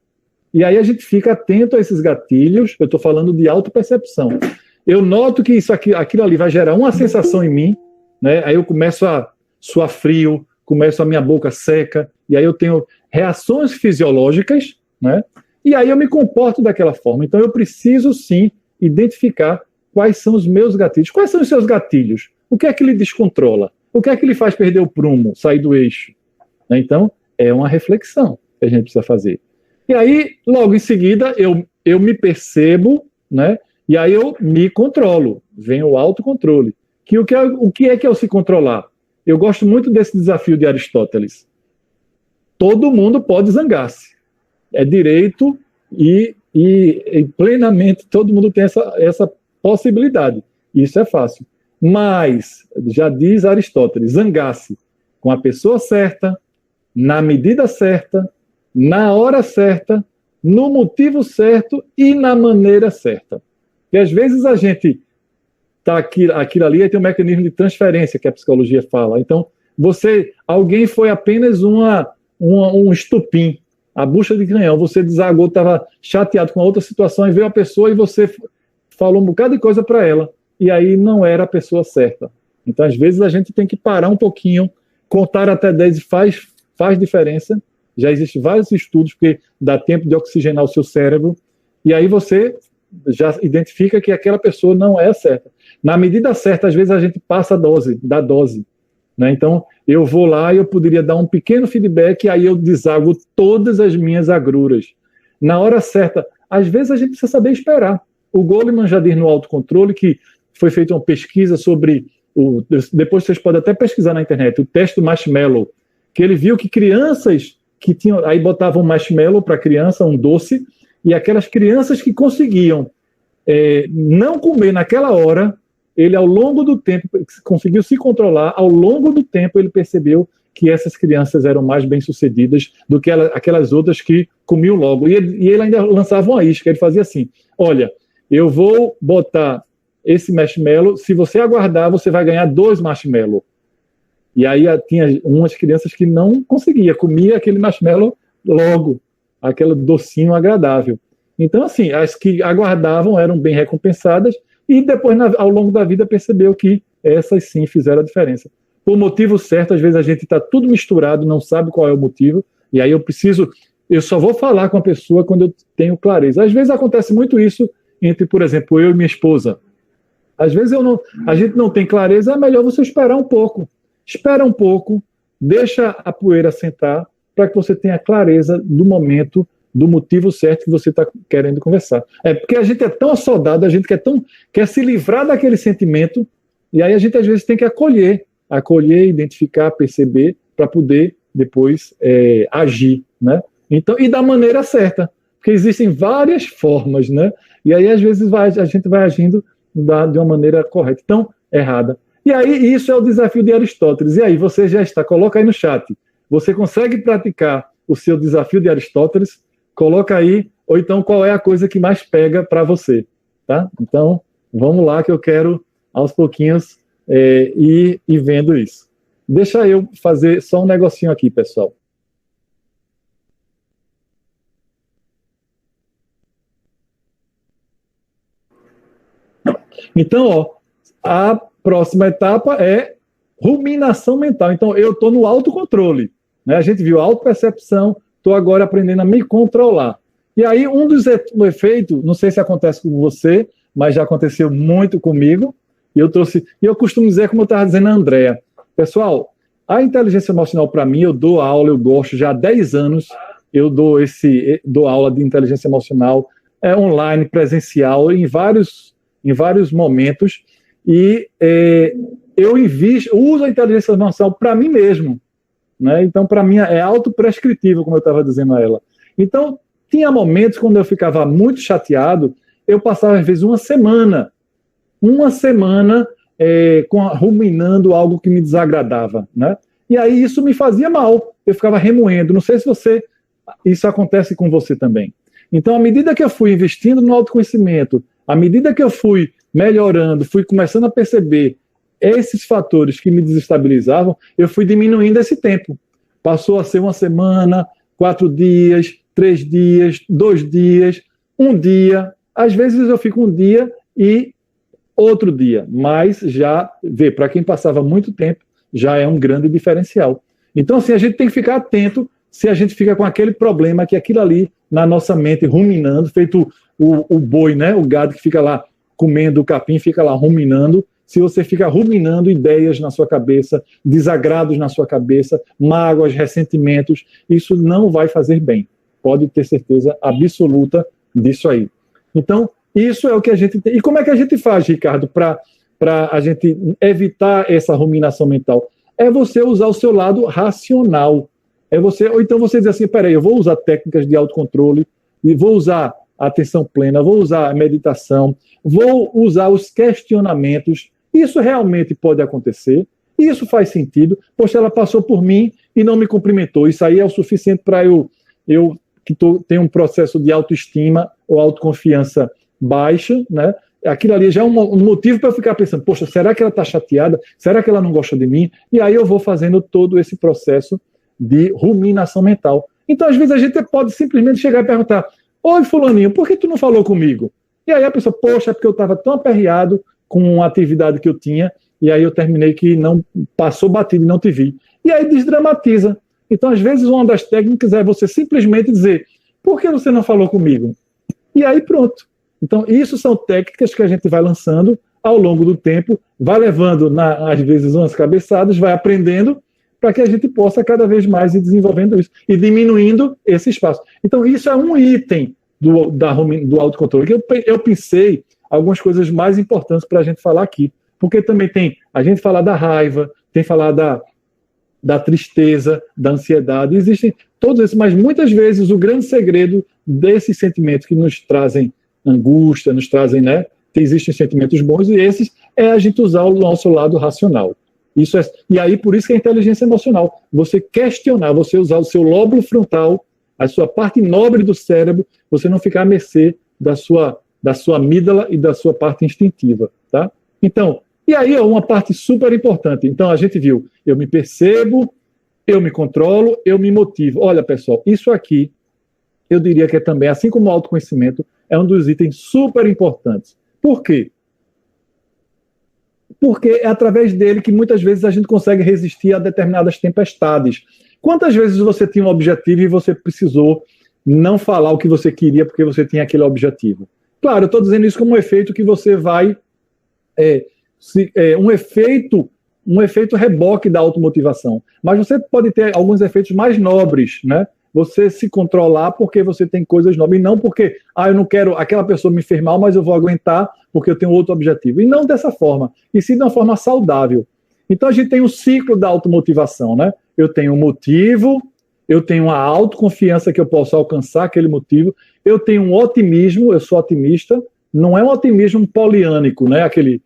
B: e aí a gente fica atento a esses gatilhos. Eu estou falando de autopercepção. Eu noto que aquilo ali vai gerar uma sensação em mim, né? Aí eu começo a suar frio, começo a minha boca seca, e aí eu tenho reações fisiológicas, né? E aí eu me comporto daquela forma. Então eu preciso sim identificar quais são os meus gatilhos. Quais são os seus gatilhos? O que é que ele descontrola? O que é que ele faz perder o prumo, sair do eixo? Né? Então é uma reflexão que a gente precisa fazer. E aí, logo em seguida, eu me percebo, né? E aí eu me controlo. Vem o autocontrole. O que é que é o se controlar? Eu gosto muito desse desafio de Aristóteles. todo mundo pode zangar-se. É direito e plenamente todo mundo tem essa possibilidade. Isso é fácil. Mas, já diz Aristóteles, zangar-se com a pessoa certa, na medida certa, na hora certa, no motivo certo e na maneira certa. Porque às vezes a gente está aquilo ali, aí tem um mecanismo de transferência que a psicologia fala. Então, alguém foi apenas um estupim, a bucha de canhão, você desagou, estava chateado com a outra situação e veio a pessoa e você falou um bocado de coisa para ela, e aí não era a pessoa certa. Então, às vezes, a gente tem que parar um pouquinho, contar até 10 faz diferença. Já existem vários estudos, porque dá tempo de oxigenar o seu cérebro, e aí você já identifica que aquela pessoa não é certa. Na medida certa, às vezes, a gente passa da dose. Né? Então, eu vou lá e eu poderia dar um pequeno feedback, e aí eu desago todas as minhas agruras. Na hora certa, às vezes a gente precisa saber esperar. O Goleman já diz no autocontrole que foi feita uma pesquisa sobre, depois vocês podem até pesquisar na internet, o teste do marshmallow, que ele viu que crianças que tinham, aí botavam marshmallow para a criança, um doce, e aquelas crianças que conseguiam não comer naquela hora, ele ao longo do tempo, conseguiu se controlar, ao longo do tempo ele percebeu que essas crianças eram mais bem-sucedidas do que aquelas outras que comiam logo. E ele ainda lançava uma isca, ele fazia assim, olha, eu vou botar esse marshmallow, se você aguardar, você vai ganhar 2 marshmallow. E aí tinha umas crianças que não conseguia, comia aquele marshmallow logo, aquele docinho agradável. Então, assim, as que aguardavam eram bem recompensadas e depois, ao longo da vida, percebeu que essas sim fizeram a diferença. Por motivo certo, às vezes a gente está tudo misturado, não sabe qual é o motivo, e aí eu só vou falar com a pessoa quando eu tenho clareza. Às vezes acontece muito isso entre, por exemplo, eu e minha esposa. Às vezes a gente não tem clareza, é melhor você esperar um pouco. Espera um pouco, deixa a poeira sentar, para que você tenha clareza do momento, do motivo certo que você está querendo conversar. É porque a gente é tão assoldado, a gente quer se livrar daquele sentimento, e aí a gente às vezes tem que acolher, identificar, perceber, para poder depois agir, né? Então, e da maneira certa, porque existem várias formas, né? E aí às vezes a gente vai agindo de uma maneira correta, então errada. E aí isso é o desafio de Aristóteles. E aí você já está, coloca aí no chat. Você consegue praticar o seu desafio de Aristóteles? Coloca aí, ou então qual é a coisa que mais pega para você, tá? Então, vamos lá que eu quero, aos pouquinhos, ir vendo isso. Deixa eu fazer só um negocinho aqui, pessoal. Então, ó, a próxima etapa é ruminação mental. Então, eu estou no autocontrole. Né? A gente viu autopercepção, estou agora aprendendo a me controlar. E aí, um dos efeitos, não sei se acontece com você, mas já aconteceu muito comigo, e eu costumo dizer, como eu estava dizendo a Andréa, pessoal, a inteligência emocional, para mim, eu dou aula, eu gosto, já há 10 anos, eu dou aula de inteligência emocional online, presencial, em vários momentos, e eu uso a inteligência emocional para mim mesmo, né? Então, para mim, é autoprescritivo, como eu estava dizendo a ela. Então, tinha momentos quando eu ficava muito chateado, eu passava, às vezes, uma semana ruminando algo que me desagradava, né? E aí isso me fazia mal, eu ficava remoendo. Não sei se isso acontece com você também. Então, à medida que eu fui investindo no autoconhecimento, à medida que eu fui melhorando, fui começando a perceber esses fatores que me desestabilizavam, eu fui diminuindo esse tempo. Passou a ser uma semana, 4 dias, 3 dias, 2 dias, 1 dia. Às vezes eu fico 1 dia e outro dia, mas já, para quem passava muito tempo, já é um grande diferencial. Então, assim, a gente tem que ficar atento se a gente fica com aquele problema, que aquilo ali na nossa mente ruminando, feito o boi, né? O gado que fica lá comendo o capim, fica lá ruminando. Se você fica ruminando ideias na sua cabeça, desagrados na sua cabeça, mágoas, ressentimentos, isso não vai fazer bem. Pode ter certeza absoluta disso aí. Então, isso é o que a gente tem. E como é que a gente faz, Ricardo, para a gente evitar essa ruminação mental? É você usar o seu lado racional. Ou então você diz assim, peraí, eu vou usar técnicas de autocontrole, e vou usar a atenção plena, vou usar a meditação, vou usar os questionamentos. Isso realmente pode acontecer? Isso faz sentido? Poxa, ela passou por mim e não me cumprimentou. Isso aí é o suficiente para eu que tenho um processo de autoestima ou autoconfiança baixa, né? Aquilo ali já é um motivo para eu ficar pensando, poxa, será que ela está chateada? Será que ela não gosta de mim? E aí eu vou fazendo todo esse processo de ruminação mental. Então, às vezes, a gente pode simplesmente chegar e perguntar, oi, fulaninho, por que tu não falou comigo? E aí a pessoa, poxa, é porque eu estava tão aperreado com a atividade que eu tinha, e aí eu terminei que não passou batido e não te vi. E aí desdramatiza. Então, às vezes, uma das técnicas é você simplesmente dizer, por que você não falou comigo? E aí pronto. Então, isso são técnicas que a gente vai lançando ao longo do tempo, vai levando, às vezes, umas cabeçadas, vai aprendendo, para que a gente possa cada vez mais ir desenvolvendo isso e diminuindo esse espaço. Então, isso é um item do autocontrole. Eu pensei algumas coisas mais importantes para a gente falar aqui, porque também tem a gente falar da raiva, tem falar da tristeza, da ansiedade, existem todos esses, mas muitas vezes o grande segredo desses sentimentos que nos trazem angústia, nos trazem, né, que existem sentimentos bons, e esses é a gente usar o nosso lado racional. E aí, por isso que é a inteligência emocional. Você questionar, você usar o seu lóbulo frontal, a sua parte nobre do cérebro, você não ficar à mercê da sua amígdala e da sua parte instintiva, tá? Então, e aí é uma parte super importante. Então, a gente viu, eu me percebo, eu me controlo, eu me motivo. Olha, pessoal, isso aqui, eu diria que é também, assim como o autoconhecimento, é um dos itens super importantes. Por quê? Porque é através dele que muitas vezes a gente consegue resistir a determinadas tempestades. Quantas vezes você tinha um objetivo e você precisou não falar o que você queria porque você tinha aquele objetivo? Claro, eu estou dizendo isso como um efeito que você vai... um efeito reboque da automotivação. Mas você pode ter alguns efeitos mais nobres, né? Você se controlar porque você tem coisas nobres, e não porque, eu não quero aquela pessoa me fez mal, mas eu vou aguentar porque eu tenho outro objetivo. E não dessa forma, e sim de uma forma saudável. Então a gente tem o ciclo da automotivação, né? Eu tenho um motivo, eu tenho uma autoconfiança que eu posso alcançar aquele motivo, eu tenho um otimismo, eu sou otimista, não é um otimismo poliânico, né? Aquele,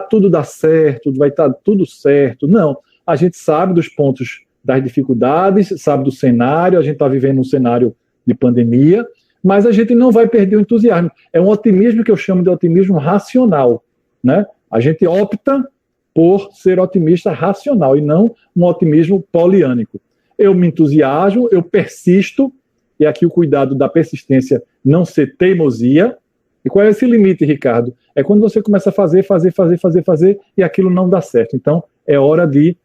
B: tudo dá certo, vai estar tudo certo. Não, a gente sabe dos pontos das dificuldades, sabe do cenário, a gente está vivendo um cenário de pandemia, mas a gente não vai perder o entusiasmo. É um otimismo que eu chamo de otimismo racional, né? A gente opta por ser otimista racional e não um otimismo poliânico. Eu me entusiasmo, eu persisto, e aqui o cuidado da persistência não ser teimosia. E qual é esse limite, Ricardo? É quando você começa a fazer, e aquilo não dá certo. Então, é hora de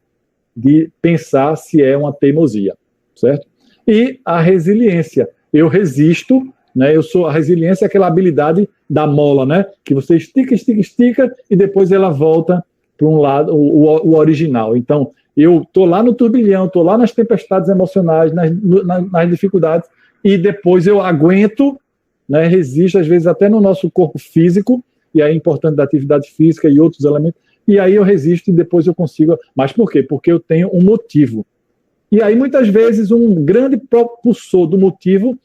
B: pensar se é uma teimosia, certo? E a resiliência. Eu resisto, né? A resiliência é aquela habilidade da mola, né? Que você estica, e depois ela volta para um lado, o original. Então, eu estou lá no turbilhão, estou lá nas tempestades emocionais, nas dificuldades, e depois eu aguento, né? Resisto, às vezes até no nosso corpo físico, e aí é importante da atividade física e outros elementos, e aí eu resisto e depois eu consigo. Mas por quê? Porque eu tenho um motivo. E aí, muitas vezes, um grande propulsor do motivo,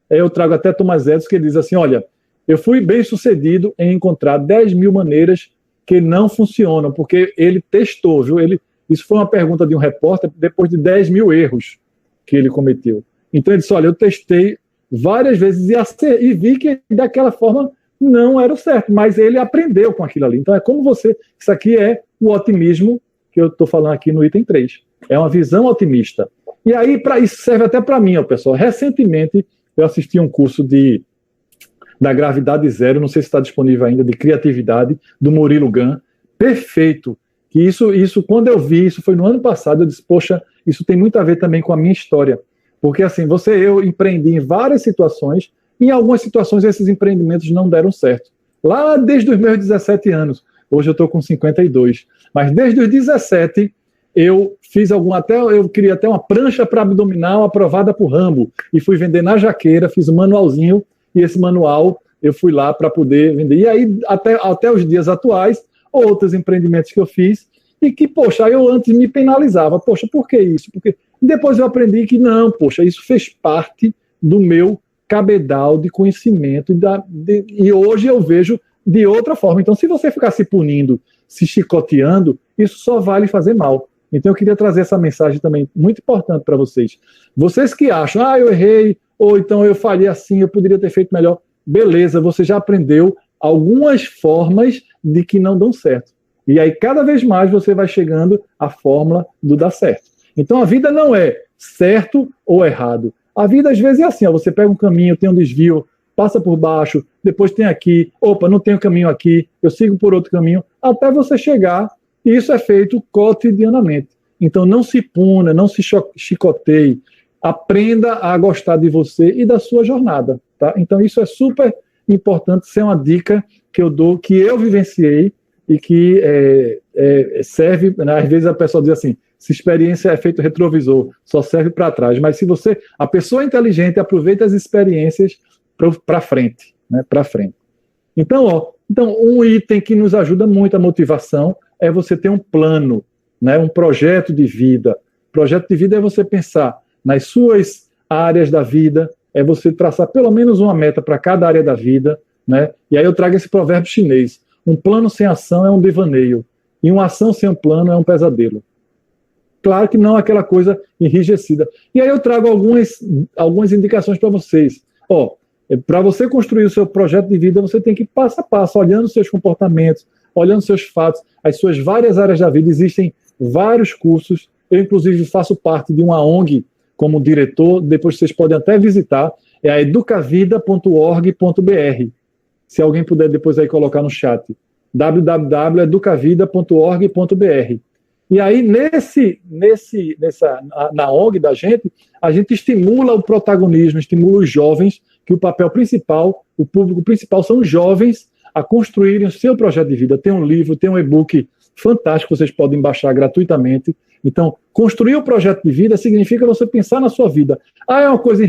B: eu trago até Thomas Edison, que ele diz assim, olha, eu fui bem sucedido em encontrar 10 mil maneiras que não funcionam, porque ele testou, viu? Isso foi uma pergunta de um repórter depois de 10 mil erros que ele cometeu. Então ele disse, olha, eu testei várias vezes e vi que daquela forma não era o certo, mas ele aprendeu com aquilo ali. Então é como isso aqui é o otimismo que eu estou falando aqui no item 3. É uma visão otimista. E aí, isso serve até para mim, pessoal. Recentemente, eu assisti um curso da Gravidade Zero, não sei se está disponível ainda, de criatividade, do Murilo Gun. Perfeito. Que isso, quando eu vi, isso foi no ano passado, eu disse, poxa, isso tem muito a ver também com a minha história. Porque assim, eu empreendi em várias situações, e em algumas situações esses empreendimentos não deram certo. Lá desde os meus 17 anos, hoje eu estou com 52, mas desde os 17 eu fiz eu queria até uma prancha para abdominal aprovada por Rambo, e fui vender na Jaqueira, fiz um manualzinho, e esse manual eu fui lá para poder vender. E aí, até os dias atuais, outros empreendimentos que eu fiz, e que, poxa, aí eu antes me penalizava. Poxa, por que isso? Porque depois eu aprendi que não, poxa, isso fez parte do meu cabedal de conhecimento e hoje eu vejo de outra forma. Então, se você ficar se punindo, se chicoteando, isso só vai lhe fazer mal. Então, eu queria trazer essa mensagem também muito importante para vocês. Vocês que acham, eu errei, ou então eu falhei assim, eu poderia ter feito melhor. Beleza, você já aprendeu algumas formas de que não dão certo. E aí, cada vez mais, você vai chegando à fórmula do dar certo. Então, a vida não é certo ou errado. A vida, às vezes, é assim, você pega um caminho, tem um desvio, passa por baixo, depois tem aqui, opa, não tem um caminho aqui, eu sigo por outro caminho, até você chegar, e isso é feito cotidianamente. Então, não se puna, não se chicoteie, aprenda a gostar de você e da sua jornada, tá? Então, isso é super importante, isso é uma dica que eu dou, que eu vivenciei, e que serve, né, às vezes a pessoa diz assim, se experiência é feito retrovisor, só serve para trás, mas se você, a pessoa inteligente aproveita as experiências para frente, né, para frente. Então, um item que nos ajuda muito a motivação é você ter um plano, né, um projeto de vida. Projeto de vida é você pensar nas suas áreas da vida, é você traçar pelo menos uma meta para cada área da vida, né? E aí eu trago esse provérbio chinês, um plano sem ação é um devaneio, e uma ação sem um plano é um pesadelo. Claro que não aquela coisa enrijecida. E aí eu trago algumas indicações para vocês. Para você construir o seu projeto de vida, você tem que ir passo a passo, olhando os seus comportamentos, olhando os seus fatos, as suas várias áreas da vida. Existem vários cursos. Eu, inclusive, faço parte de uma ONG como diretor. Depois vocês podem até visitar. É a educavida.org.br. Se alguém puder depois aí colocar no chat. www.educavida.org.br. E aí, na ONG da gente, a gente estimula o protagonismo, estimula os jovens, que o papel principal, o público principal são os jovens a construírem o seu projeto de vida. Tem um livro, tem um e-book fantástico, vocês podem baixar gratuitamente. Então, construir o projeto de vida significa você pensar na sua vida. É uma coisa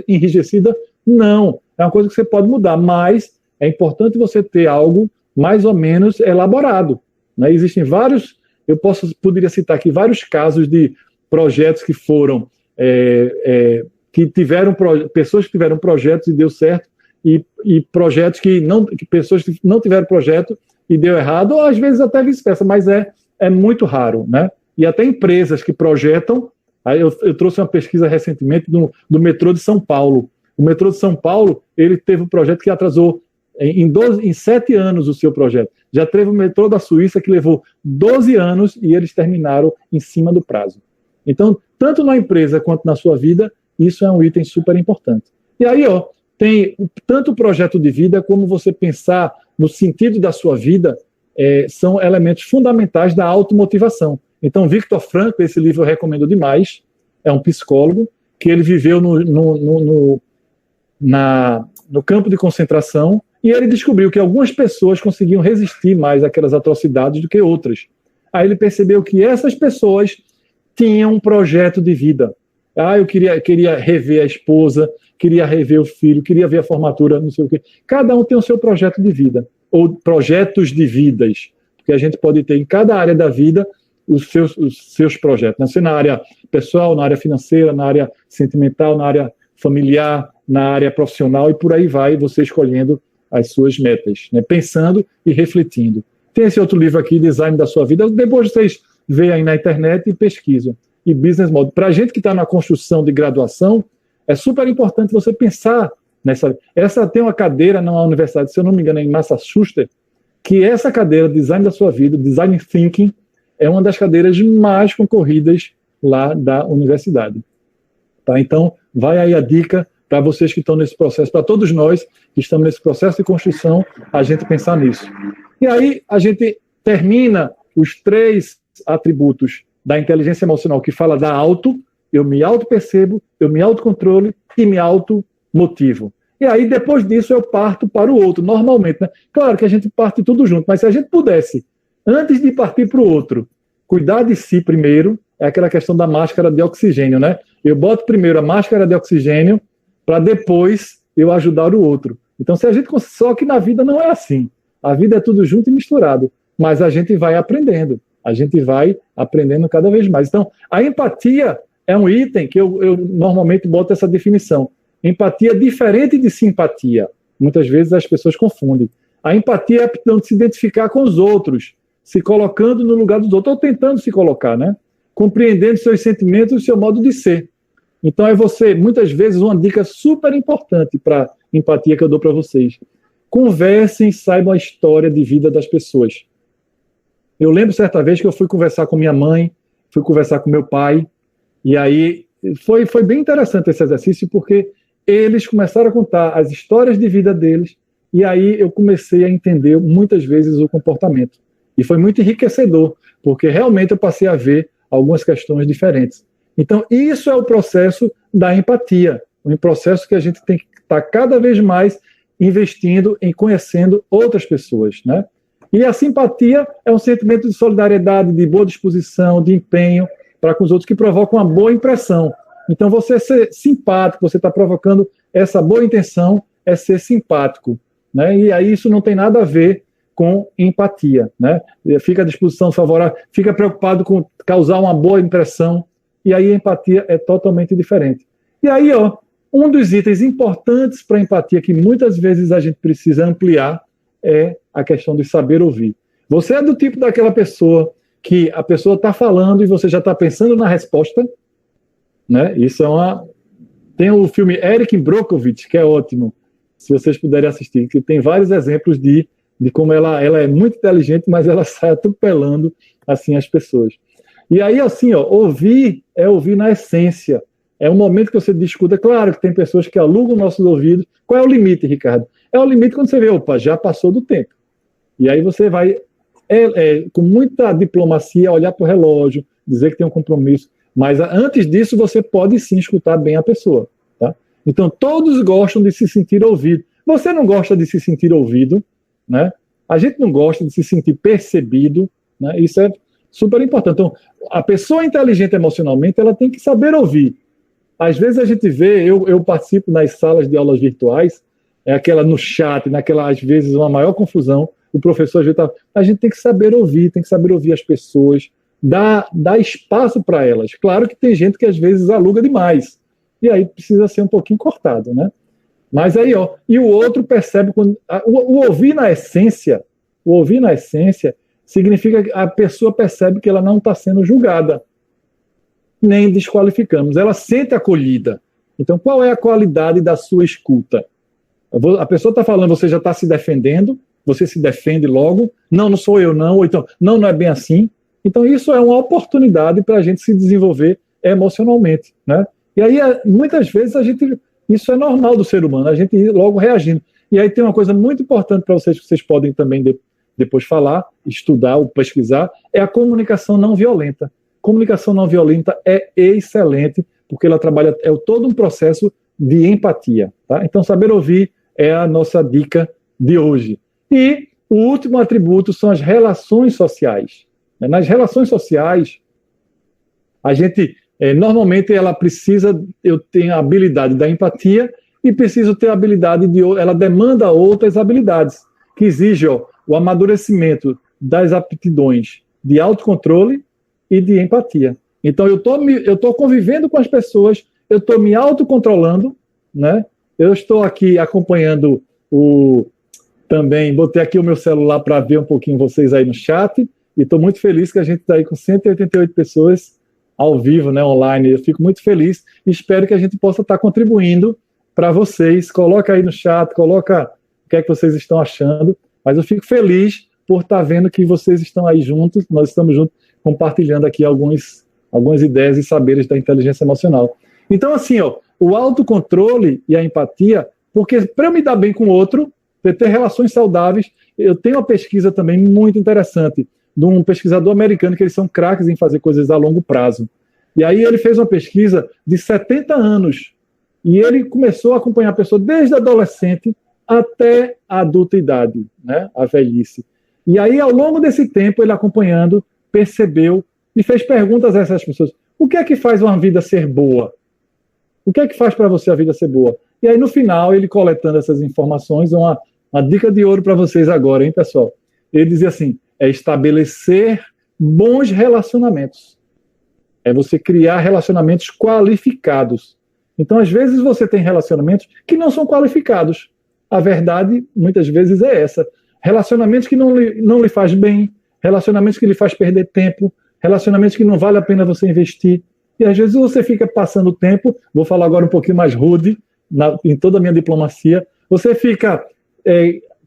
B: enrijecida? Não. É uma coisa que você pode mudar, mas é importante você ter algo mais ou menos elaborado, né? Existem vários, poderia citar aqui vários casos de projetos que foram, pessoas que tiveram projetos e deu certo, e projetos pessoas que não tiveram projeto e deu errado, ou às vezes até vice-versa, mas é muito raro, né? E até empresas que projetam, aí eu trouxe uma pesquisa recentemente do metrô de São Paulo. O metrô de São Paulo, ele teve um projeto que atrasou em 7 anos o seu projeto. Já teve o metrô da Suíça que levou 12 anos e eles terminaram em cima do prazo. Então, tanto na empresa quanto na sua vida, isso é um item super importante. E aí, tem tanto o projeto de vida como você pensar no sentido da sua vida, são elementos fundamentais da automotivação. Então, Viktor Frankl, esse livro eu recomendo demais, é um psicólogo que ele viveu no campo de concentração, e ele descobriu que algumas pessoas conseguiam resistir mais àquelas atrocidades do que outras. Aí ele percebeu que essas pessoas tinham um projeto de vida. Eu queria rever a esposa, queria rever o filho, queria ver a formatura, não sei o quê. Cada um tem o seu projeto de vida, ou projetos de vidas, porque a gente pode ter em cada área da vida os seus projetos, né? Seja na área pessoal, na área financeira, na área sentimental, na área familiar, na área profissional, e por aí vai, você escolhendo as suas metas, né? Pensando e refletindo. Tem esse outro livro aqui, Design da Sua Vida, depois vocês veem aí na internet e pesquisam. E Business Model. Para a gente que está na construção de graduação, é super importante você pensar nessa... Tem uma cadeira na universidade, se eu não me engano, em Massachusetts, que essa cadeira, Design da Sua Vida, Design Thinking, é uma das cadeiras mais concorridas lá da universidade. Tá? Então, vai aí a dica para vocês que estão nesse processo, para todos nós que estamos nesse processo de construção, a gente pensar nisso. E aí a gente termina os 3 atributos da inteligência emocional, que fala da eu me auto-percebo, eu me autocontrolo e me auto-motivo. E aí, depois disso, eu parto para o outro, normalmente, né? Claro que a gente parte tudo junto, mas se a gente pudesse, antes de partir para o outro, cuidar de si primeiro, é aquela questão da máscara de oxigênio, né? Eu boto primeiro a máscara de oxigênio para depois eu ajudar o outro. Então, só que na vida não é assim. A vida é tudo junto e misturado, mas a gente vai aprendendo. A gente vai aprendendo cada vez mais. Então, a empatia é um item que eu normalmente boto essa definição. Empatia é diferente de simpatia. Muitas vezes as pessoas confundem. A empatia é a aptidão de se identificar com os outros, se colocando no lugar dos outros, ou tentando se colocar, né? Compreendendo seus sentimentos e o seu modo de ser. Então, muitas vezes, uma dica super importante para empatia que eu dou para vocês. Conversem, saibam a história de vida das pessoas. Eu lembro certa vez que eu fui conversar com minha mãe, fui conversar com meu pai, e aí foi bem interessante esse exercício, porque eles começaram a contar as histórias de vida deles, e aí eu comecei a entender muitas vezes o comportamento. E foi muito enriquecedor, porque realmente eu passei a ver algumas questões diferentes. Então, isso é o processo da empatia, um processo que a gente tem que estar cada vez mais investindo em conhecendo outras pessoas, né? E a simpatia é um sentimento de solidariedade, de boa disposição, de empenho para com os outros, que provoca uma boa impressão. Então, você ser simpático, você está provocando essa boa intenção, é ser simpático, né? E aí isso não tem nada a ver com empatia, né? Fica à disposição favorável, fica preocupado com causar uma boa impressão, e aí a empatia é totalmente diferente. E aí, um dos itens importantes para a empatia, que muitas vezes a gente precisa ampliar, é a questão de saber ouvir. Você é do tipo daquela pessoa que a pessoa está falando e você já está pensando na resposta, né? Isso Tem o filme Erin Brockovich, que é ótimo, se vocês puderem assistir, que tem vários exemplos de como ela é muito inteligente, mas ela sai atropelando assim as pessoas. E aí, assim, ouvir é ouvir na essência. É um momento que você discuta. Claro que tem pessoas que alugam nossos ouvidos. Qual é o limite, Ricardo? É o limite quando você vê, já passou do tempo. E aí você vai, com muita diplomacia, olhar para o relógio, dizer que tem um compromisso. Mas antes disso, você pode sim escutar bem a pessoa. Tá? Então, todos gostam de se sentir ouvido. Você não gosta de se sentir ouvido, né? A gente não gosta de se sentir percebido, né? Isso é super importante. Então, a pessoa inteligente emocionalmente, ela tem que saber ouvir. Às vezes a gente vê, eu participo nas salas de aulas virtuais, aquela no chat, às vezes uma maior confusão, o professor às vezes a gente tem que saber ouvir as pessoas, dar espaço para elas. Claro que tem gente que às vezes aluga demais, e aí precisa ser um pouquinho cortado, né? Mas aí, e o outro percebe, o ouvir na essência significa que a pessoa percebe que ela não está sendo julgada, nem desqualificamos, ela sente acolhida. Então, qual é a qualidade da sua escuta? A pessoa está falando, você já está se defendendo, você se defende logo, não sou eu não, ou então, não é bem assim. Então, isso é uma oportunidade para a gente se desenvolver emocionalmente, né? E aí, muitas vezes, isso é normal do ser humano, a gente ir logo reagindo. E aí tem uma coisa muito importante para vocês, que vocês podem também depois falar, estudar ou pesquisar, é a comunicação não violenta. Comunicação não violenta é excelente, porque ela trabalha, todo um processo de empatia. Tá? Então, saber ouvir é a nossa dica de hoje. E o último atributo são as relações sociais. Nas relações sociais, a gente, normalmente, eu tenho a habilidade da empatia e preciso ter a habilidade ela demanda outras habilidades, que exigem o amadurecimento das aptidões de autocontrole e de empatia. Então, eu estou convivendo com as pessoas, eu estou me autocontrolando, né? Eu estou aqui acompanhando também, botei aqui o meu celular para ver um pouquinho vocês aí no chat, e estou muito feliz que a gente está aí com 188 pessoas ao vivo, né, online. Eu fico muito feliz e espero que a gente possa estar contribuindo para vocês. Coloca aí no chat, coloca o que é que vocês estão achando, mas eu fico feliz por estar vendo que vocês estão aí juntos, nós estamos juntos, compartilhando aqui algumas ideias e saberes da inteligência emocional. Então, assim, o autocontrole e a empatia, porque para eu me dar bem com o outro, para ter relações saudáveis, eu tenho uma pesquisa também muito interessante de um pesquisador americano, que eles são craques em fazer coisas a longo prazo. E aí ele fez uma pesquisa de 70 anos, e ele começou a acompanhar a pessoa desde a adolescente até a adulta idade, né, a velhice. E aí, ao longo desse tempo, ele acompanhando, percebeu e fez perguntas a essas pessoas. O que é que faz uma vida ser boa? O que é que faz para você a vida ser boa? E aí, no final, ele coletando essas informações, uma dica de ouro para vocês agora, hein, pessoal? Ele dizia assim, é estabelecer bons relacionamentos. É você criar relacionamentos qualificados. Então, às vezes, você tem relacionamentos que não são qualificados. A verdade, muitas vezes, é essa. Relacionamentos que não lhe faz bem, relacionamentos que lhe faz perder tempo, relacionamentos que não vale a pena você investir. E, às vezes, você fica passando tempo, vou falar agora um pouquinho mais rude, em toda a minha diplomacia, você fica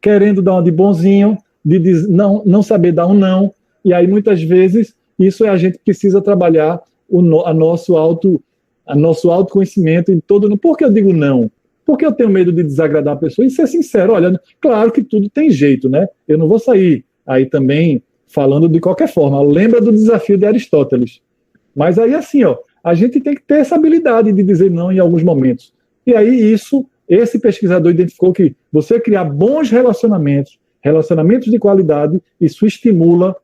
B: querendo dar uma de bonzinho, de não saber dar um não, e aí, muitas vezes, isso a gente precisa trabalhar nosso autoconhecimento em todo. Por que eu digo não? Porque eu tenho medo de desagradar a pessoa e ser sincero. Olha, claro que tudo tem jeito, né? Eu não vou sair aí também falando de qualquer forma. Lembra do desafio de Aristóteles. Mas aí, assim, a gente tem que ter essa habilidade de dizer não em alguns momentos. E aí, esse pesquisador identificou que você criar bons relacionamentos de qualidade, isso estimula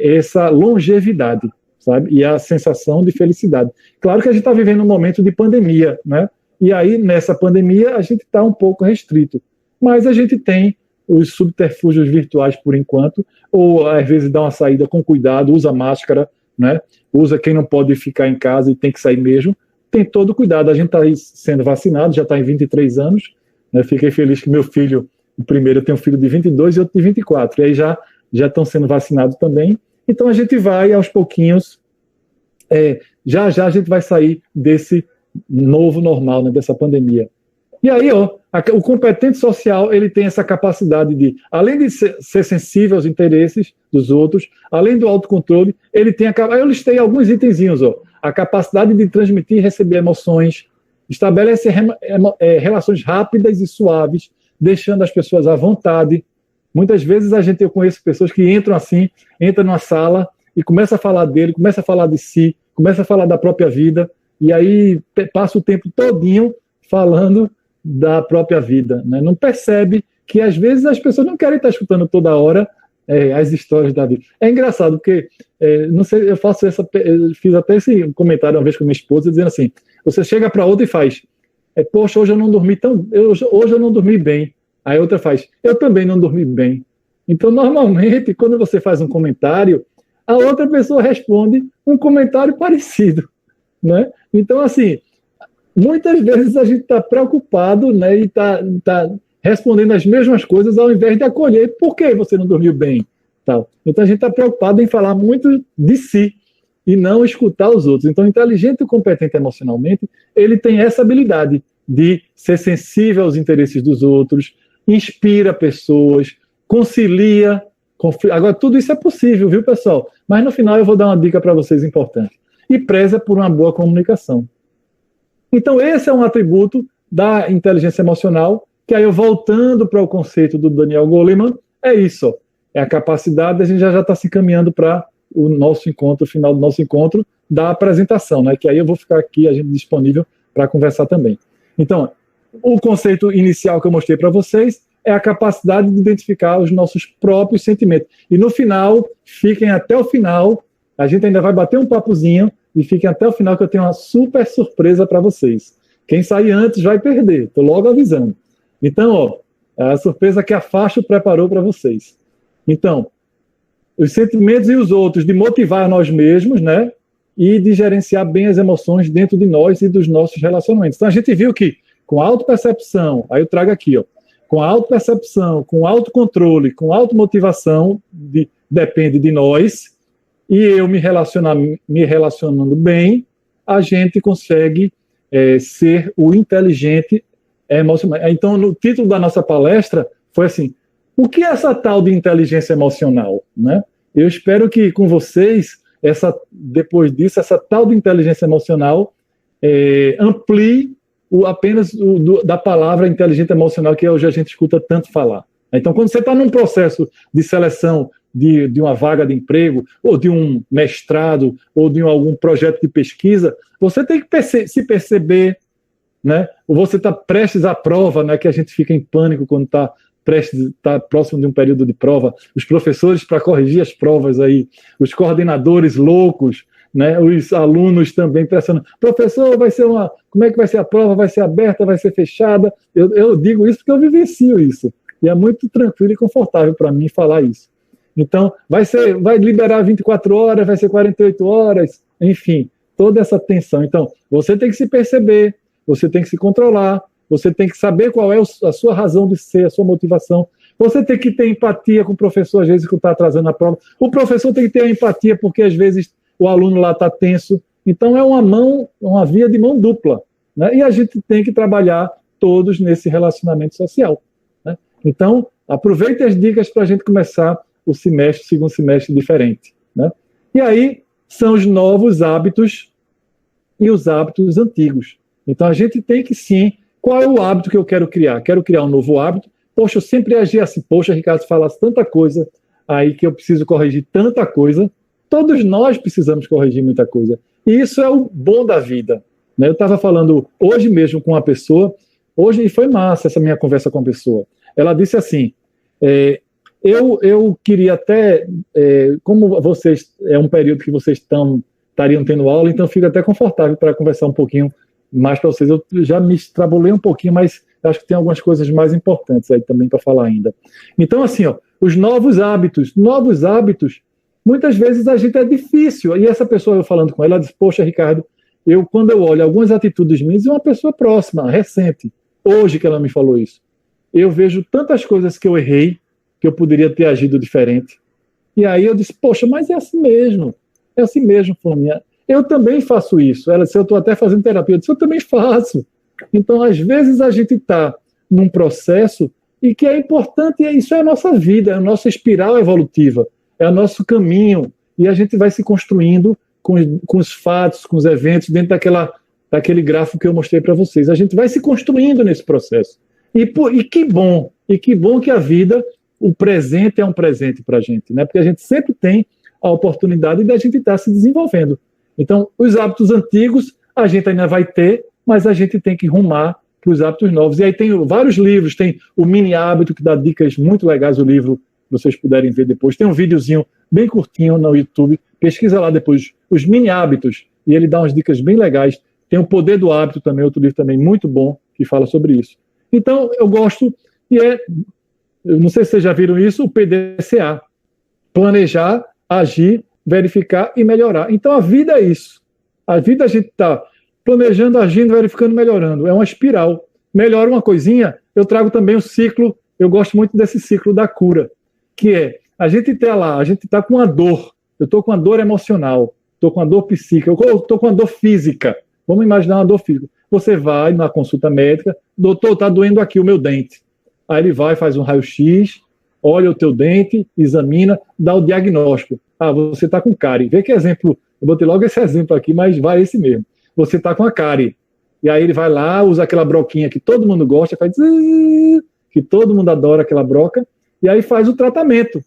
B: essa longevidade, sabe? E a sensação de felicidade. Claro que a gente está vivendo um momento de pandemia, né? E aí, nessa pandemia, a gente está um pouco restrito. Mas a gente tem os subterfúgios virtuais por enquanto, ou às vezes dá uma saída com cuidado, usa máscara, né? Usa quem não pode ficar em casa e tem que sair mesmo. Tem todo cuidado. A gente está sendo vacinado, já está em 23 anos. Né? Fiquei feliz que meu filho, o primeiro, eu tenho um filho de 22 e outro de 24. E aí já estão sendo vacinados também. Então a gente vai, aos pouquinhos, já a gente vai sair desse novo normal, né, dessa pandemia. E aí, o competente social, ele tem essa capacidade de, além de ser sensível aos interesses dos outros, além do autocontrole, ele tem eu listei alguns itenzinhos, a capacidade de transmitir e receber emoções, estabelece relações rápidas e suaves, deixando as pessoas à vontade. Muitas vezes eu conheço pessoas que entram numa sala e começam a falar dele, começam a falar de si, começam a falar da própria vida, e aí passa o tempo todinho falando da própria vida, né? Não percebe que às vezes as pessoas não querem estar escutando toda hora as histórias da vida. É engraçado, porque não sei, eu fiz até esse comentário uma vez com minha esposa, dizendo assim, você chega para outra e faz, poxa, hoje eu não dormi hoje eu não dormi bem. Aí outra faz, eu também não dormi bem. Então, normalmente, quando você faz um comentário, a outra pessoa responde um comentário parecido, né? Então, assim, muitas vezes a gente está preocupado, né, e está respondendo as mesmas coisas ao invés de acolher por que você não dormiu bem. Tal. Então, a gente está preocupado em falar muito de si e não escutar os outros. Então, o inteligente e competente emocionalmente, ele tem essa habilidade de ser sensível aos interesses dos outros, inspira pessoas, concilia conflito. Agora, tudo isso é possível, viu, pessoal? Mas no final eu vou dar uma dica para vocês importante. E preza por uma boa comunicação. Então, esse é um atributo da inteligência emocional, que aí eu voltando para o conceito do Daniel Goleman, é isso. É a capacidade, a gente já está se encaminhando para o nosso encontro, o final do nosso encontro, da apresentação, né? Que aí eu vou ficar aqui, a gente disponível para conversar também. Então, o conceito inicial que eu mostrei para vocês é a capacidade de identificar os nossos próprios sentimentos. E no final, fiquem até o final, a gente ainda vai bater um papozinho, e fiquem até o final que eu tenho uma super surpresa para vocês. Quem sair antes vai perder, estou logo avisando. Então, é a surpresa que a Facho preparou para vocês. Então, os sentimentos e os outros, de motivar nós mesmos, né? E de gerenciar bem as emoções dentro de nós e dos nossos relacionamentos. Então, a gente viu que com autopercepção, aí eu trago aqui, com autopercepção, com autocontrole, com automotivação, depende de nós, e eu me relacionando bem, a gente consegue ser o inteligente emocional. Então, no título da nossa palestra foi assim, o que é essa tal de inteligência emocional? Né? Eu espero que com vocês, depois disso, essa tal de inteligência emocional amplie apenas da palavra inteligente emocional, que hoje a gente escuta tanto falar. Então, quando você está num processo de seleção de uma vaga de emprego, ou de um mestrado, ou de algum projeto de pesquisa, você tem que se perceber, né? Ou você está prestes à prova, né? Que a gente fica em pânico quando está próximo de um período de prova, os professores para corrigir as provas aí, os coordenadores loucos, né? Os alunos também pressionando. Professor, como é que vai ser a prova? Vai ser aberta? Vai ser fechada? Eu digo isso porque eu vivencio isso. E é muito tranquilo e confortável para mim falar isso. Então, vai liberar 24 horas, vai ser 48 horas, enfim, toda essa tensão. Então, você tem que se perceber, você tem que se controlar, você tem que saber qual é a sua razão de ser, a sua motivação. Você tem que ter empatia com o professor, às vezes, que está atrasando a prova. O professor tem que ter a empatia, porque, às vezes, o aluno lá está tenso. Então, é uma via de mão dupla, né? E a gente tem que trabalhar todos nesse relacionamento social, né? Então, aproveite as dicas para a gente começar o segundo semestre diferente, né? E aí, são os novos hábitos e os hábitos antigos. Então, a gente tem que, sim, qual é o hábito que eu quero criar? Quero criar um novo hábito. Poxa, eu sempre agi assim. Poxa, Ricardo, falasse tanta coisa aí que eu preciso corrigir tanta coisa. Todos nós precisamos corrigir muita coisa. E isso é o bom da vida, né? Eu estava falando hoje mesmo com uma pessoa, hoje, e foi massa essa minha conversa com a pessoa. Ela disse assim, eu queria até, como vocês, é um período que vocês estariam tendo aula, então fico até confortável para conversar um pouquinho mais para vocês. Eu já me extrapolei um pouquinho, mas acho que tem algumas coisas mais importantes aí também para falar ainda. Então, assim, os novos hábitos, muitas vezes a gente é difícil. E essa pessoa, eu falando com ela, ela disse, poxa, Ricardo, quando eu olho algumas atitudes minhas, é uma pessoa próxima, recente, hoje que ela me falou isso, eu vejo tantas coisas que eu errei, que eu poderia ter agido diferente. E aí eu disse, poxa, mas é assim mesmo, Flaminha. Eu também faço isso. Ela disse, eu estou até fazendo terapia. Eu disse, eu também faço. Então, às vezes, a gente está num processo e que é importante, e isso é a nossa vida, é a nossa espiral evolutiva, é o nosso caminho, e a gente vai se construindo com os fatos, com os eventos, dentro daquele gráfico que eu mostrei para vocês. A gente vai se construindo nesse processo. E que bom que a vida, o presente é um presente para a gente, né? Porque a gente sempre tem a oportunidade de a gente estar se desenvolvendo. Então, os hábitos antigos a gente ainda vai ter, mas a gente tem que rumar para os hábitos novos. E aí tem vários livros, tem o Mini Hábito, que dá dicas muito legais, o livro, vocês puderem ver depois. Tem um videozinho bem curtinho no YouTube, pesquisa lá depois, os Mini Hábitos, e ele dá umas dicas bem legais. Tem o Poder do Hábito também, outro livro também muito bom, que fala sobre isso. Então, eu gosto, eu não sei se vocês já viram isso, o PDCA. Planejar, agir, verificar e melhorar. Então, a vida é isso. A vida a gente está planejando, agindo, verificando, melhorando. É uma espiral. Melhora uma coisinha, eu trago também o ciclo, eu gosto muito desse ciclo da cura, que é, a gente está com uma dor, eu estou com uma dor emocional, estou com uma dor psíquica, eu estou com uma dor física. Vamos imaginar uma dor física. Você vai na consulta médica, doutor, está doendo aqui o meu dente. Aí ele vai, faz um raio-x, olha o teu dente, examina, dá o diagnóstico. Ah, você está com cárie. Vê que exemplo, eu botei logo esse exemplo aqui, mas vai esse mesmo. Você está com a cárie. E aí ele vai lá, usa aquela broquinha que todo mundo gosta, faz que todo mundo adora aquela broca, e aí faz o tratamento.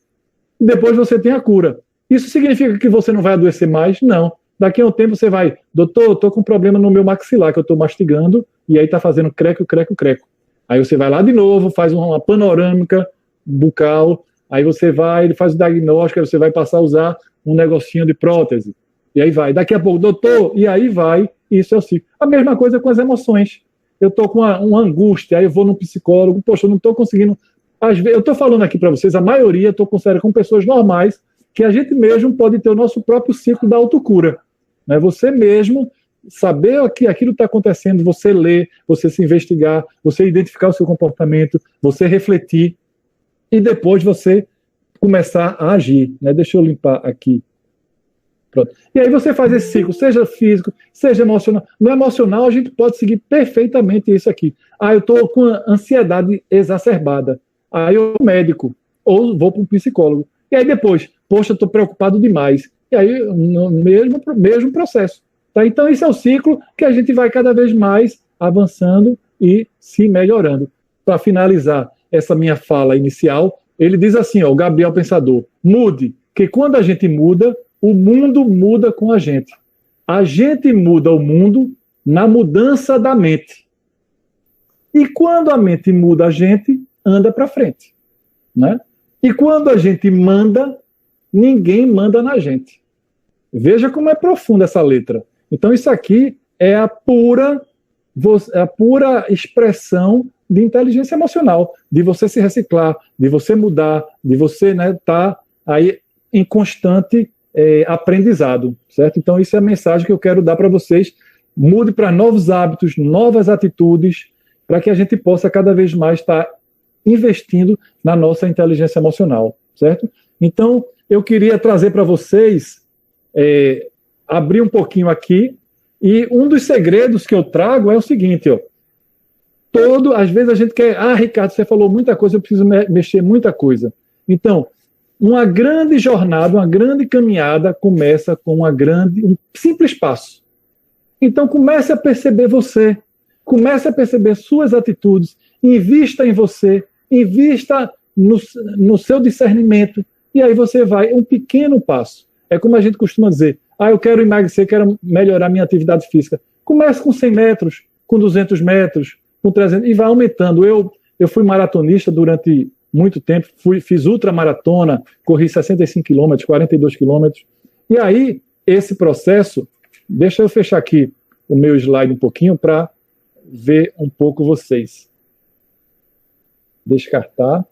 B: E depois você tem a cura. Isso significa que você não vai adoecer mais? Não. Daqui a um tempo você vai, doutor, eu estou com um problema no meu maxilar, que eu estou mastigando, e aí está fazendo creco, creco, creco. Aí você vai lá de novo, faz uma panorâmica bucal, aí você vai, ele faz o diagnóstico, aí você vai passar a usar um negocinho de prótese. E aí vai. Daqui a pouco, doutor, e aí vai, isso é o ciclo. A mesma coisa com as emoções. Eu estou com uma angústia, aí eu vou no psicólogo, poxa, eu não estou conseguindo. Às vezes, eu estou falando aqui para vocês, a maioria, estou considerando com pessoas normais, que a gente mesmo pode ter o nosso próprio ciclo da autocura. Né? Você mesmo saber que aquilo está acontecendo, você ler, você se investigar, você identificar o seu comportamento, você refletir e depois você começar a agir. Né? Deixa eu limpar aqui. Pronto. E aí você faz esse ciclo, seja físico, seja emocional. No emocional, a gente pode seguir perfeitamente isso aqui. Ah, eu estou com ansiedade exacerbada. Aí eu vou ao médico, ou vou para um psicólogo. E aí depois, poxa, eu estou preocupado demais. E aí, no mesmo processo. Tá? Então, esse é o ciclo que a gente vai cada vez mais avançando e se melhorando. Para finalizar essa minha fala inicial, ele diz assim, o Gabriel Pensador, mude, que quando a gente muda, o mundo muda com a gente. A gente muda o mundo na mudança da mente. E quando a mente muda, a gente anda para frente. Né? E quando a gente manda, ninguém manda na gente. Veja como é profunda essa letra. Então, isso aqui é a pura expressão de inteligência emocional, de você se reciclar, de você mudar, de você tá aí em constante aprendizado, certo? Então, isso é a mensagem que eu quero dar para vocês. Mude para novos hábitos, novas atitudes, para que a gente possa cada vez mais estar investindo na nossa inteligência emocional, certo? Então, eu queria trazer para vocês, abrir um pouquinho aqui, e um dos segredos que eu trago é o seguinte, ó. Às vezes a gente quer, Ricardo, você falou muita coisa, eu preciso mexer muita coisa. Então, uma grande jornada, uma grande caminhada começa com um simples passo. Então, comece a perceber você, comece a perceber suas atitudes, invista em você, invista no seu discernimento, e aí você vai, um pequeno passo. É como a gente costuma dizer, eu quero emagrecer, quero melhorar minha atividade física. Comece com 100 metros, com 200 metros, com 300, e vai aumentando. Eu fui maratonista durante muito tempo, fiz ultramaratona, corri 65 quilômetros, 42 quilômetros, e aí, esse processo, deixa eu fechar aqui o meu slide um pouquinho para ver um pouco vocês. Descartar,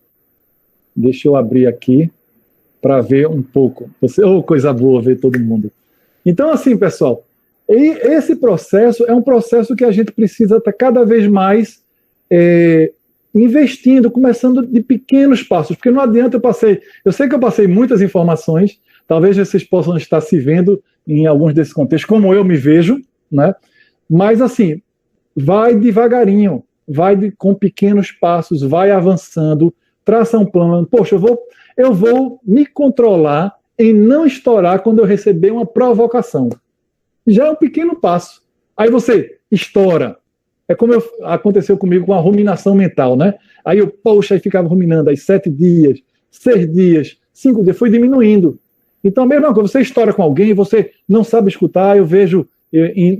B: deixa eu abrir aqui para ver um pouco. Coisa boa ver todo mundo. Então, assim, pessoal, esse processo é um processo que a gente precisa estar cada vez mais investindo, começando de pequenos passos, porque não adianta eu sei que eu passei muitas informações, talvez vocês possam estar se vendo em alguns desses contextos, como eu me vejo, né? Mas assim, vai devagarinho, com pequenos passos, vai avançando, traça um plano. Poxa, eu vou me controlar em não estourar quando eu receber uma provocação. Já é um pequeno passo. Aí você estoura. É como aconteceu comigo com a ruminação mental, né? Aí aí ficava ruminando, aí 7 dias, 6 dias, 5 dias, foi diminuindo. Então, a mesma coisa, você estoura com alguém, você não sabe escutar, eu vejo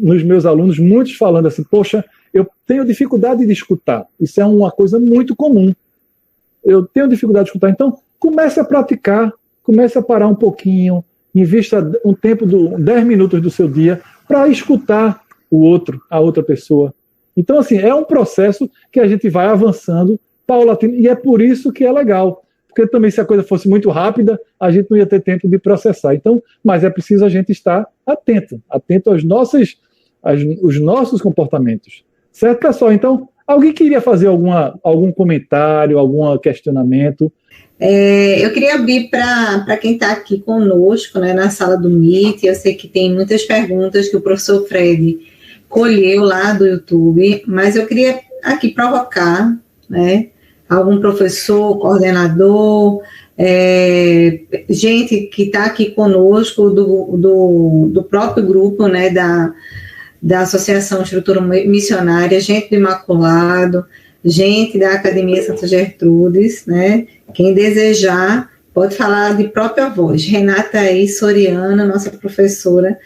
B: nos meus alunos muitos falando assim, poxa, eu tenho dificuldade de escutar. Isso é uma coisa muito comum. Eu tenho dificuldade de escutar. Então, comece a praticar, comece a parar um pouquinho, invista um tempo, 10 minutos do seu dia para escutar a outra pessoa. Então, assim, é um processo que a gente vai avançando paulatino, e é por isso que é legal. Porque também, se a coisa fosse muito rápida, a gente não ia ter tempo de processar. Então, mas é preciso a gente estar atento aos nossos comportamentos. Certo, pessoal? Então, alguém queria fazer algum comentário, algum questionamento?
A: Eu queria abrir para quem está aqui conosco, né, na sala do Meet. Eu sei que tem muitas perguntas que o professor Fred colheu lá do YouTube, mas eu queria aqui provocar, né, algum professor, coordenador, gente que está aqui conosco do próprio grupo, né, da Associação Estrutura Missionária, gente do Imaculado, gente da Academia Santa Gertrudes, né? Quem desejar pode falar de própria voz. Renata Soriano, nossa professora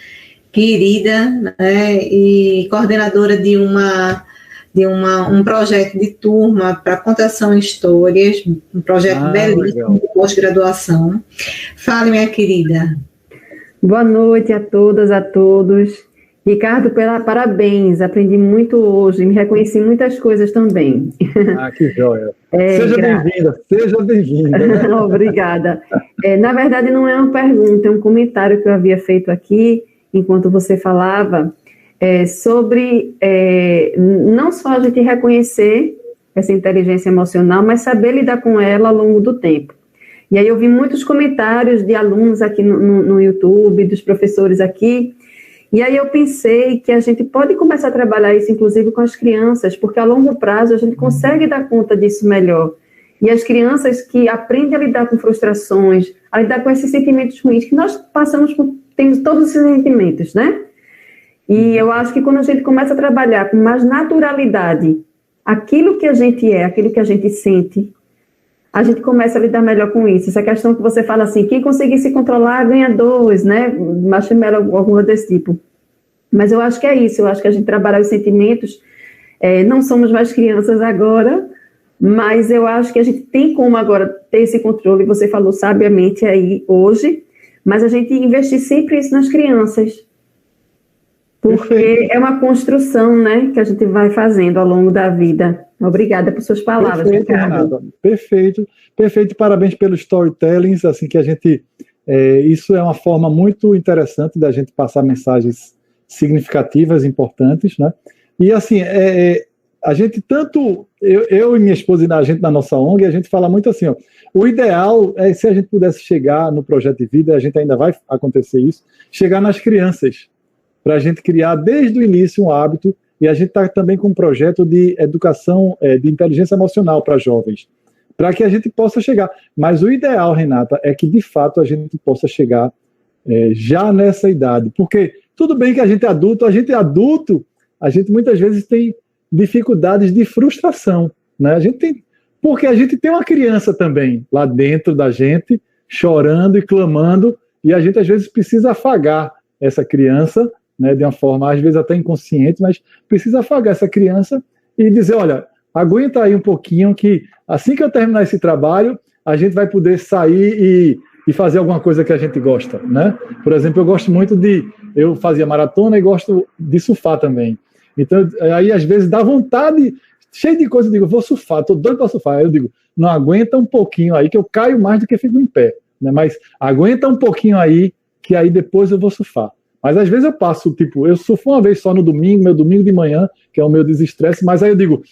A: querida, né? E coordenadora de um projeto de turma para contação em histórias, um projeto belíssimo de pós-graduação. Fale, minha querida.
D: Boa noite a todas, a todos. Ricardo, parabéns, aprendi muito hoje, me reconheci em muitas coisas também.
B: Que joia. Seja bem-vinda. Né?
D: Obrigada. Na verdade, não é uma pergunta, é um comentário que eu havia feito aqui, enquanto você falava, sobre não só a gente reconhecer essa inteligência emocional, mas saber lidar com ela ao longo do tempo. E aí eu vi muitos comentários de alunos aqui no YouTube, dos professores aqui, e aí eu pensei que a gente pode começar a trabalhar isso, inclusive, com as crianças, porque a longo prazo a gente consegue dar conta disso melhor. E as crianças que aprendem a lidar com frustrações, a lidar com esses sentimentos ruins, que nós temos todos esses sentimentos, né? E eu acho que quando a gente começa a trabalhar com mais naturalidade, aquilo que a gente é, aquilo que a gente sente, a gente começa a lidar melhor com isso. Essa questão que você fala assim, quem conseguir se controlar ganha 2, né? Marshmallow, alguma desse tipo. Mas eu acho que é isso, eu acho que a gente trabalha os sentimentos, não somos mais crianças agora, mas eu acho que a gente tem como agora ter esse controle, você falou sabiamente aí hoje, mas a gente investir sempre isso nas crianças, porque é uma construção, né, que a gente vai fazendo ao longo da vida. Obrigada por suas palavras,
B: Perfeito, Renata. Perfeito, perfeito. Parabéns pelo storytelling, assim que a gente... isso é uma forma muito interessante da gente passar mensagens significativas, importantes, né? E assim, a gente tanto, eu e minha esposa e a gente na nossa ONG, a gente fala muito assim, ó, o ideal é se a gente pudesse chegar no projeto de vida, a gente ainda vai acontecer isso, chegar nas crianças, para a gente criar desde o início um hábito, e a gente está também com um projeto de educação, de inteligência emocional para jovens, para que a gente possa chegar. Mas o ideal, Renata, é que de fato a gente possa chegar já nessa idade, porque tudo bem que a gente é adulto, a gente muitas vezes tem dificuldades de frustração, né? Porque a gente tem uma criança também lá dentro da gente, chorando e clamando, e a gente às vezes precisa afagar essa criança, né, de uma forma às vezes até inconsciente, mas precisa afagar essa criança e dizer, olha, aguenta aí um pouquinho que assim que eu terminar esse trabalho, a gente vai poder sair e fazer alguma coisa que a gente gosta, né? Por exemplo, eu gosto muito eu fazia maratona e gosto de surfar também. Então, aí às vezes dá vontade, cheio de coisa, eu digo, vou surfar, estou doido para surfar. Aí eu digo, não, aguenta um pouquinho aí, que eu caio mais do que fico em pé, né? Mas aguenta um pouquinho aí, que aí depois eu vou surfar. Mas às vezes eu passo, eu surfo uma vez só no domingo, meu domingo de manhã, que é o meu desestresse, mas aí eu digo,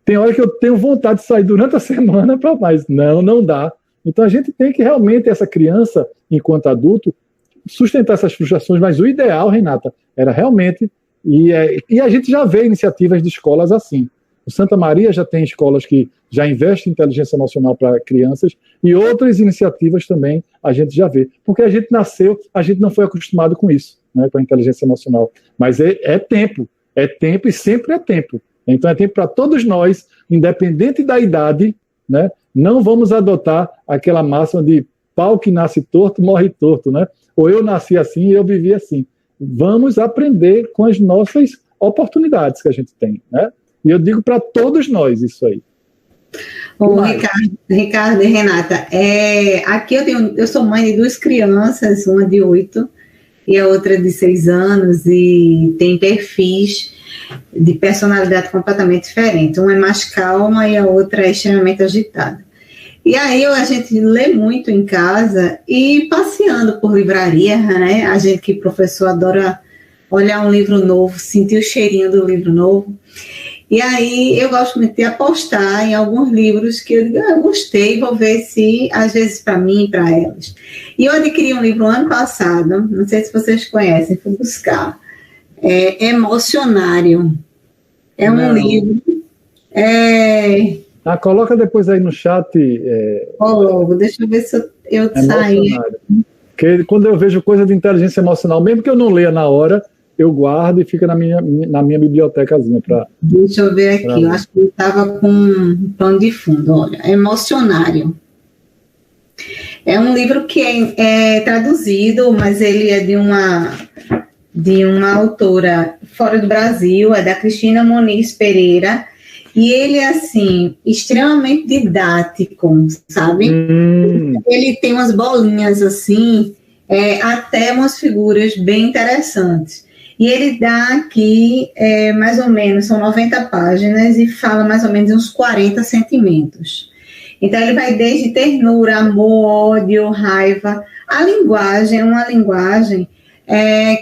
B: tem hora que eu tenho vontade de sair durante a semana, mas não dá. Então a gente tem que realmente, essa criança, enquanto adulto, sustentar essas frustrações, mas o ideal, Renata, era realmente, e a gente já vê iniciativas de escolas assim. O Santa Maria já tem escolas que já investem em inteligência emocional para crianças, e outras iniciativas também a gente já vê. Porque a gente não foi acostumado com isso, né, com a inteligência emocional. Mas é tempo e sempre é tempo. Então é tempo para todos nós, independente da idade, né, não vamos adotar aquela máxima de pau que nasce torto, morre torto, né? Ou eu nasci assim e eu vivi assim. Vamos aprender com as nossas oportunidades que a gente tem, né? E eu digo para todos nós isso aí.
A: Bom, Ricardo e Renata, aqui eu sou mãe de 2 crianças, uma de 8 e a outra de 6 anos, e tem perfis de personalidade completamente diferente. Uma é mais calma e a outra é extremamente agitada. E aí a gente lê muito em casa e passeando por livraria, né? A gente que professor adora olhar um livro novo, sentir o cheirinho do livro novo. E aí eu gosto muito de apostar em alguns livros que eu digo, eu gostei, vou ver se, às vezes, para mim e para elas. E eu adquiri um livro ano passado, não sei se vocês conhecem, fui buscar, Emocionário. É um livro...
B: coloca depois aí no chat.
A: Logo, deixa eu ver se eu saí.
B: Porque quando eu vejo coisa de inteligência emocional, mesmo que eu não leia na hora, eu guardo e fica na minha bibliotecazinha.
A: Deixa eu ver aqui, eu acho que ele estava com um pano de fundo. Olha, Emocionário. É um livro que é traduzido, mas ele é de uma autora fora do Brasil, é da Cristina Moniz Pereira, e ele é, assim, extremamente didático, sabe? Ele tem umas bolinhas, assim, até umas figuras bem interessantes. E ele dá aqui, mais ou menos, são 90 páginas, e fala mais ou menos uns 40 sentimentos. Então, ele vai desde ternura, amor, ódio, raiva. A linguagem é uma linguagem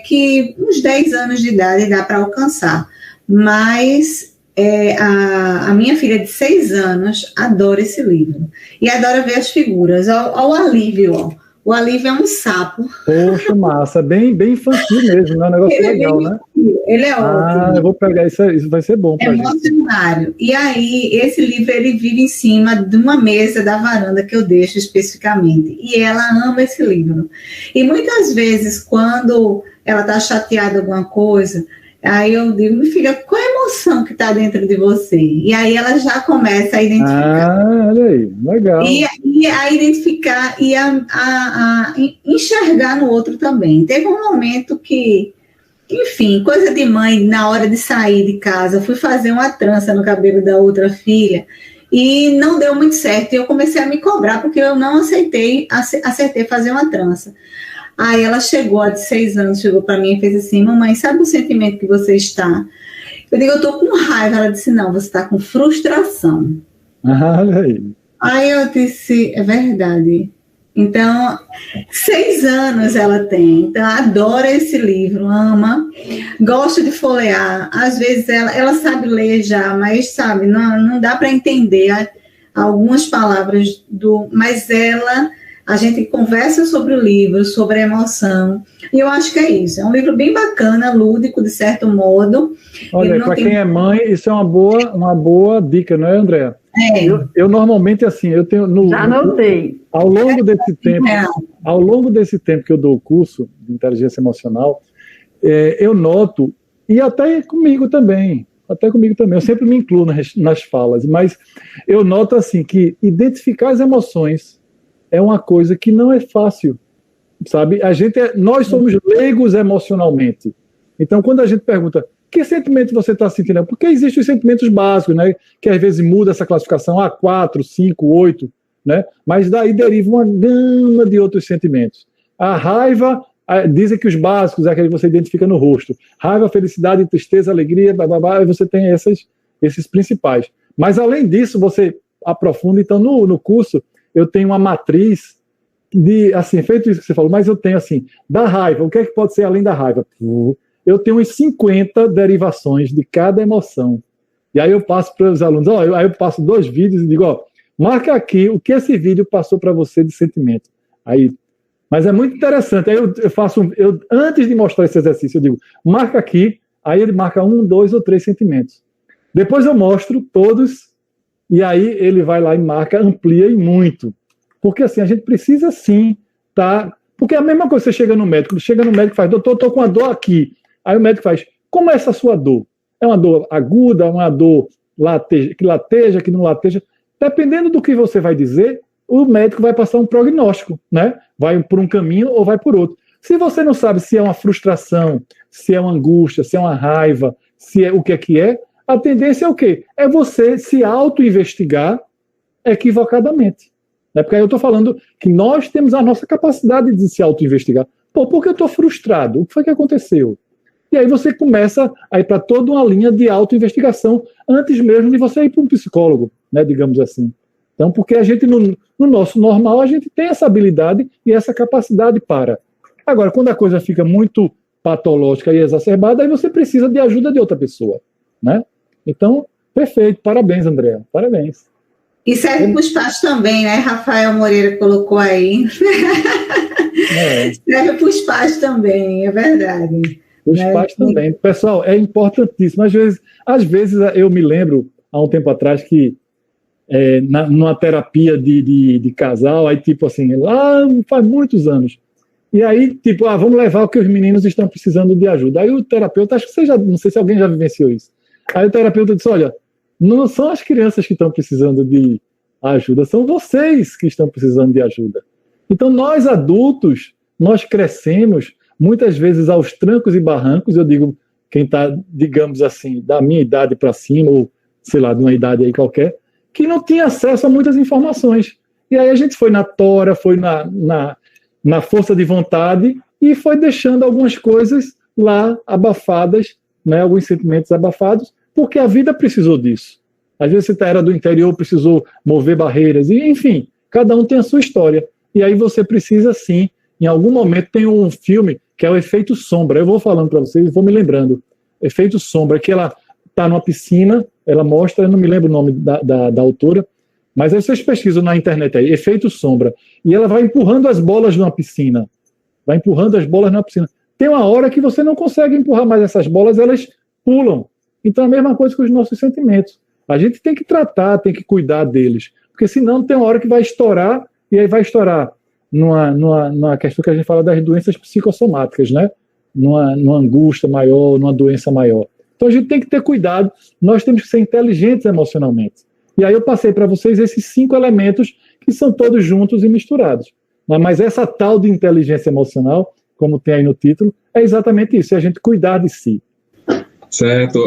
A: que uns 10 anos de idade dá para alcançar. Mas a minha filha de 6 anos adora esse livro. E adora ver as figuras. Olha o alívio, ó. O alívio é um sapo.
B: Poxa, massa. Bem infantil mesmo, né? Um negócio legal, né?
A: Ele é ótimo.
B: Eu vou pegar isso vai ser bom para gente.
A: Emocionário. E aí, esse livro, ele vive em cima de uma mesa da varanda que eu deixo especificamente. E ela ama esse livro. E muitas vezes, quando ela está chateada com alguma coisa, aí eu digo, minha filha, qual é a emoção que está dentro de você? E aí ela já começa a identificar.
B: Olha aí, legal.
A: E a identificar e a enxergar no outro também. Teve um momento que, enfim, coisa de mãe, na hora de sair de casa, fui fazer uma trança no cabelo da outra filha e não deu muito certo. E eu comecei a me cobrar porque eu não acertei fazer uma trança. Aí ela chegou, a de 6 anos, chegou para mim e fez assim, mamãe, sabe o sentimento que você está? Eu digo, eu tô com raiva. Ela disse, não, você está com frustração.
B: Olha aí.
A: Aí eu disse, é verdade. Então, 6 anos ela tem. Então, adora esse livro, ama. Gosta de folhear. Às vezes ela sabe ler já, mas sabe, não dá para entender algumas palavras mas a gente conversa sobre o livro, sobre a emoção, e eu acho que é isso. É um livro bem bacana, lúdico, de certo modo.
B: Olha, para quem é mãe, isso é uma boa dica, não é, Andréa? Eu normalmente, assim, eu tenho...
D: Já anotei.
B: Ao longo desse tempo que eu dou o curso de inteligência emocional, eu noto, e até comigo também, eu sempre me incluo nas falas, mas eu noto, assim, que identificar as emoções é uma coisa que não é fácil, sabe? Nós somos leigos emocionalmente. Então, quando a gente pergunta, que sentimento você está sentindo? Porque existem os sentimentos básicos, né? Que às vezes muda essa classificação a 4, 5, 8, né? Mas daí deriva uma gama de outros sentimentos. A raiva, dizem que os básicos é aquele que você identifica no rosto. Raiva, felicidade, tristeza, alegria, blá, você tem esses principais. Mas além disso, você aprofunda. Então, no curso, eu tenho uma matriz de, assim, feito isso que você falou, mas eu tenho, assim, da raiva. O que é que pode ser além da raiva? Eu tenho uns 50 derivações de cada emoção. E aí eu passo para os alunos, aí eu passo 2 vídeos e digo, marca aqui o que esse vídeo passou para você de sentimento. Mas é muito interessante. Aí antes de mostrar esse exercício, eu digo, marca aqui, aí ele marca 1, 2 ou 3 sentimentos. Depois eu mostro todos, e aí ele vai lá e marca, amplia e muito. Porque assim, a gente precisa sim porque é a mesma coisa, você chega no médico e faz, doutor, estou com uma dor aqui. Aí o médico faz, como é essa sua dor? É uma dor aguda, uma dor que lateja, que não lateja? Dependendo do que você vai dizer, o médico vai passar um prognóstico, né? Vai por um caminho ou vai por outro. Se você não sabe se é uma frustração, se é uma angústia, se é uma raiva, se é o que é, a tendência é o quê? É você se auto-investigar equivocadamente. Né? Porque aí eu estou falando que nós temos a nossa capacidade de se auto-investigar. Por que eu estou frustrado? O que foi que aconteceu? E aí você começa a ir para toda uma linha de auto-investigação antes mesmo de você ir para um psicólogo, né, digamos assim. Então, porque a gente, no nosso normal, a gente tem essa habilidade e essa capacidade para. Agora, quando a coisa fica muito patológica e exacerbada, aí você precisa de ajuda de outra pessoa, né? Então, perfeito. Parabéns, Andréa. Parabéns.
A: E serve para os pais também, né? Rafael Moreira colocou aí. Serve para os pais também, é verdade.
B: Os pais também. Pessoal, é importantíssimo. Às vezes eu me lembro, há um tempo atrás, que numa terapia de casal, aí tipo assim, lá faz muitos anos, e aí tipo, vamos levar o que os meninos estão precisando de ajuda. Aí o terapeuta, acho que não sei se alguém já vivenciou isso, aí o terapeuta disse, olha, não são as crianças que estão precisando de ajuda, são vocês que estão precisando de ajuda. Então nós adultos, nós crescemos muitas vezes aos trancos e barrancos, eu digo, quem está, digamos assim, da minha idade para cima, ou sei lá, de uma idade aí qualquer, que não tinha acesso a muitas informações. E aí a gente foi na tora, foi na força de vontade e foi deixando algumas coisas lá abafadas, né, alguns sentimentos abafados, porque a vida precisou disso. Às vezes você era do interior, precisou mover barreiras, e enfim, cada um tem a sua história. E aí você precisa sim, em algum momento tem um filme que é o Efeito Sombra, eu vou falando para vocês, vou me lembrando. Efeito Sombra, que ela está numa piscina, ela mostra, eu não me lembro o nome da autora, mas aí vocês pesquisam na internet aí, Efeito Sombra, e ela vai empurrando as bolas numa piscina, Tem uma hora que você não consegue empurrar mais essas bolas, elas pulam. Então é a mesma coisa com os nossos sentimentos. A gente tem que tratar, tem que cuidar deles, porque senão tem uma hora que vai estourar, e aí vai estourar numa questão que a gente fala das doenças psicossomáticas, né? Numa angústia maior, numa doença maior. Então a gente tem que ter cuidado, nós temos que ser inteligentes emocionalmente. E aí eu passei para vocês esses 5 elementos que são todos juntos e misturados. Mas essa tal de inteligência emocional, como tem aí no título, é exatamente isso, é a gente cuidar de si.
E: Certo.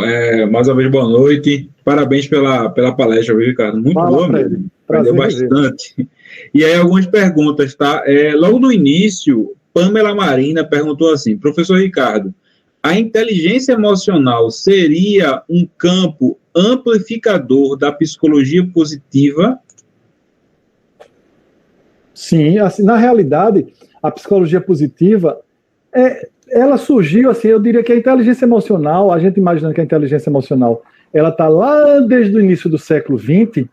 E: Mais uma vez, boa noite. Parabéns pela palestra, viu, Ricardo? Muito boa mesmo. Aprendeu bastante. E aí algumas perguntas, tá? Logo no início, Pamela Marina perguntou assim, professor Ricardo, a inteligência emocional seria um campo amplificador da psicologia positiva?
B: Sim, assim, na realidade, a psicologia positiva, ela surgiu, assim, eu diria que a inteligência emocional, a gente imaginando que a inteligência emocional, ela está lá desde o início do século XX,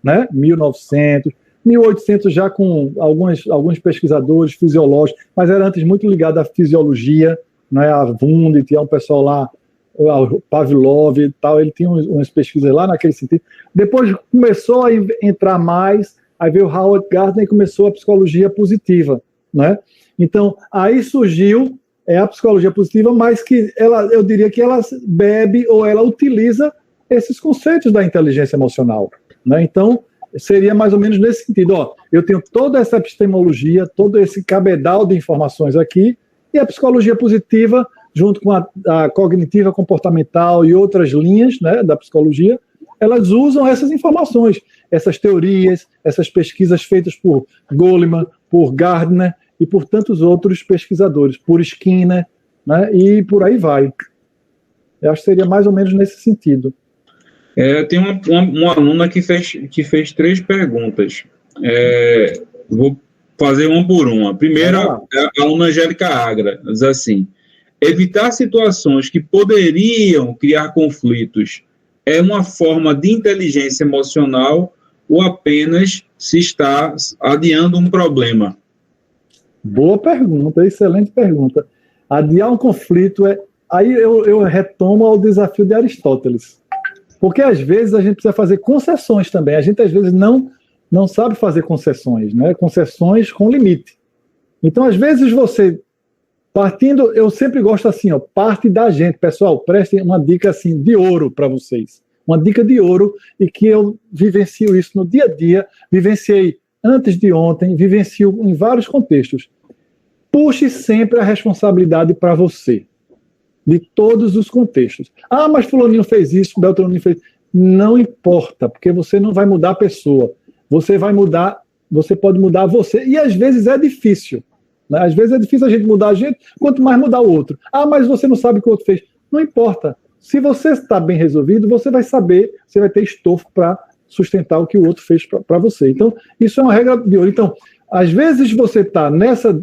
B: né, 1900, 1800 já com alguns pesquisadores fisiológicos, mas era antes muito ligado à fisiologia, né, a Wundt, tinha um pessoal lá, o Pavlov e tal, ele tinha umas pesquisas lá naquele sentido. Depois começou a entrar mais, aí veio Howard Gardner e começou a psicologia positiva, né? Então, aí surgiu a psicologia positiva, mas que eu diria que ela bebe ou ela utiliza esses conceitos da inteligência emocional, né? Então, seria mais ou menos nesse sentido, ó, eu tenho toda essa epistemologia, todo esse cabedal de informações aqui, e a psicologia positiva, junto com a cognitiva comportamental e outras linhas, né, da psicologia, elas usam essas informações, essas teorias, essas pesquisas feitas por Goleman, por Gardner e por tantos outros pesquisadores, por Skinner, né, e por aí vai. Eu acho que seria mais ou menos nesse sentido.
E: Tem uma aluna que fez 3 perguntas. Vou fazer uma por uma. Primeiro, a aluna Angélica Agra diz assim: evitar situações que poderiam criar conflitos é uma forma de inteligência emocional ou apenas se está adiando um problema?
B: Boa pergunta, excelente pergunta. Adiar um conflito aí eu retomo ao desafio de Aristóteles. Porque às vezes a gente precisa fazer concessões também. A gente às vezes não sabe fazer concessões, né? Concessões com limite. Então, às vezes você partindo, eu sempre gosto assim, ó, parte da gente. Pessoal, prestem uma dica assim de ouro para vocês. Uma dica de ouro e que eu vivencio isso no dia a dia, vivenciei antes de ontem, vivencio em vários contextos. Puxe sempre a responsabilidade para você, de todos os contextos. Ah, mas fulaninho fez isso, Beltraninho fez. Não importa, porque você não vai mudar a pessoa. Você pode mudar você. E às vezes é difícil. Né? Às vezes é difícil a gente mudar a gente, quanto mais mudar o outro. Ah, mas você não sabe o que o outro fez. Não importa. Se você está bem resolvido, você vai saber, você vai ter estofo para sustentar o que o outro fez para você. Então, isso é uma regra de ouro. Então, às vezes você está nessa...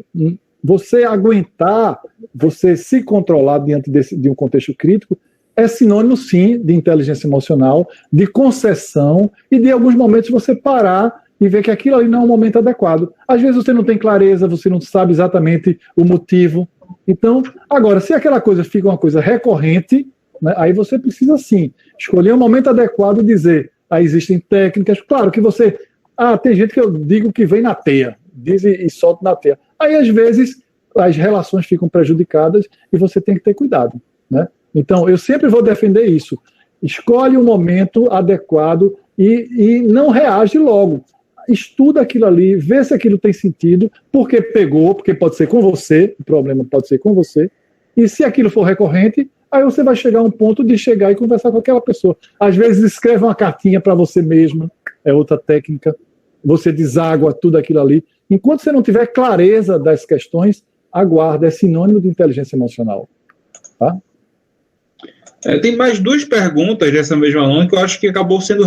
B: Você aguentar, você se controlar diante de um contexto crítico, é sinônimo, sim, de inteligência emocional, de concessão e de alguns momentos você parar e ver que aquilo ali não é um momento adequado. Às vezes você não tem clareza, você não sabe exatamente o motivo. Então, agora, se aquela coisa fica uma coisa recorrente, né, aí você precisa, sim, escolher um momento adequado e dizer, aí existem técnicas, claro que você... Ah, tem gente que eu digo que vem na teia, diz e solta na teia. Aí, às vezes, as relações ficam prejudicadas e você tem que ter cuidado, né? Então, eu sempre vou defender isso. Escolhe um momento adequado e não reage logo. Estuda aquilo ali, vê se aquilo tem sentido, porque pegou, porque pode ser com você, o problema pode ser com você, e se aquilo for recorrente, aí você vai chegar a um ponto de chegar e conversar com aquela pessoa. Às vezes, escreve uma cartinha para você mesma, é outra técnica, você deságua tudo aquilo ali. Enquanto você não tiver clareza das questões, aguarda, é sinônimo de inteligência emocional. Tá?
E: Tem mais 2 perguntas dessa mesma aluna que eu acho que acabou sendo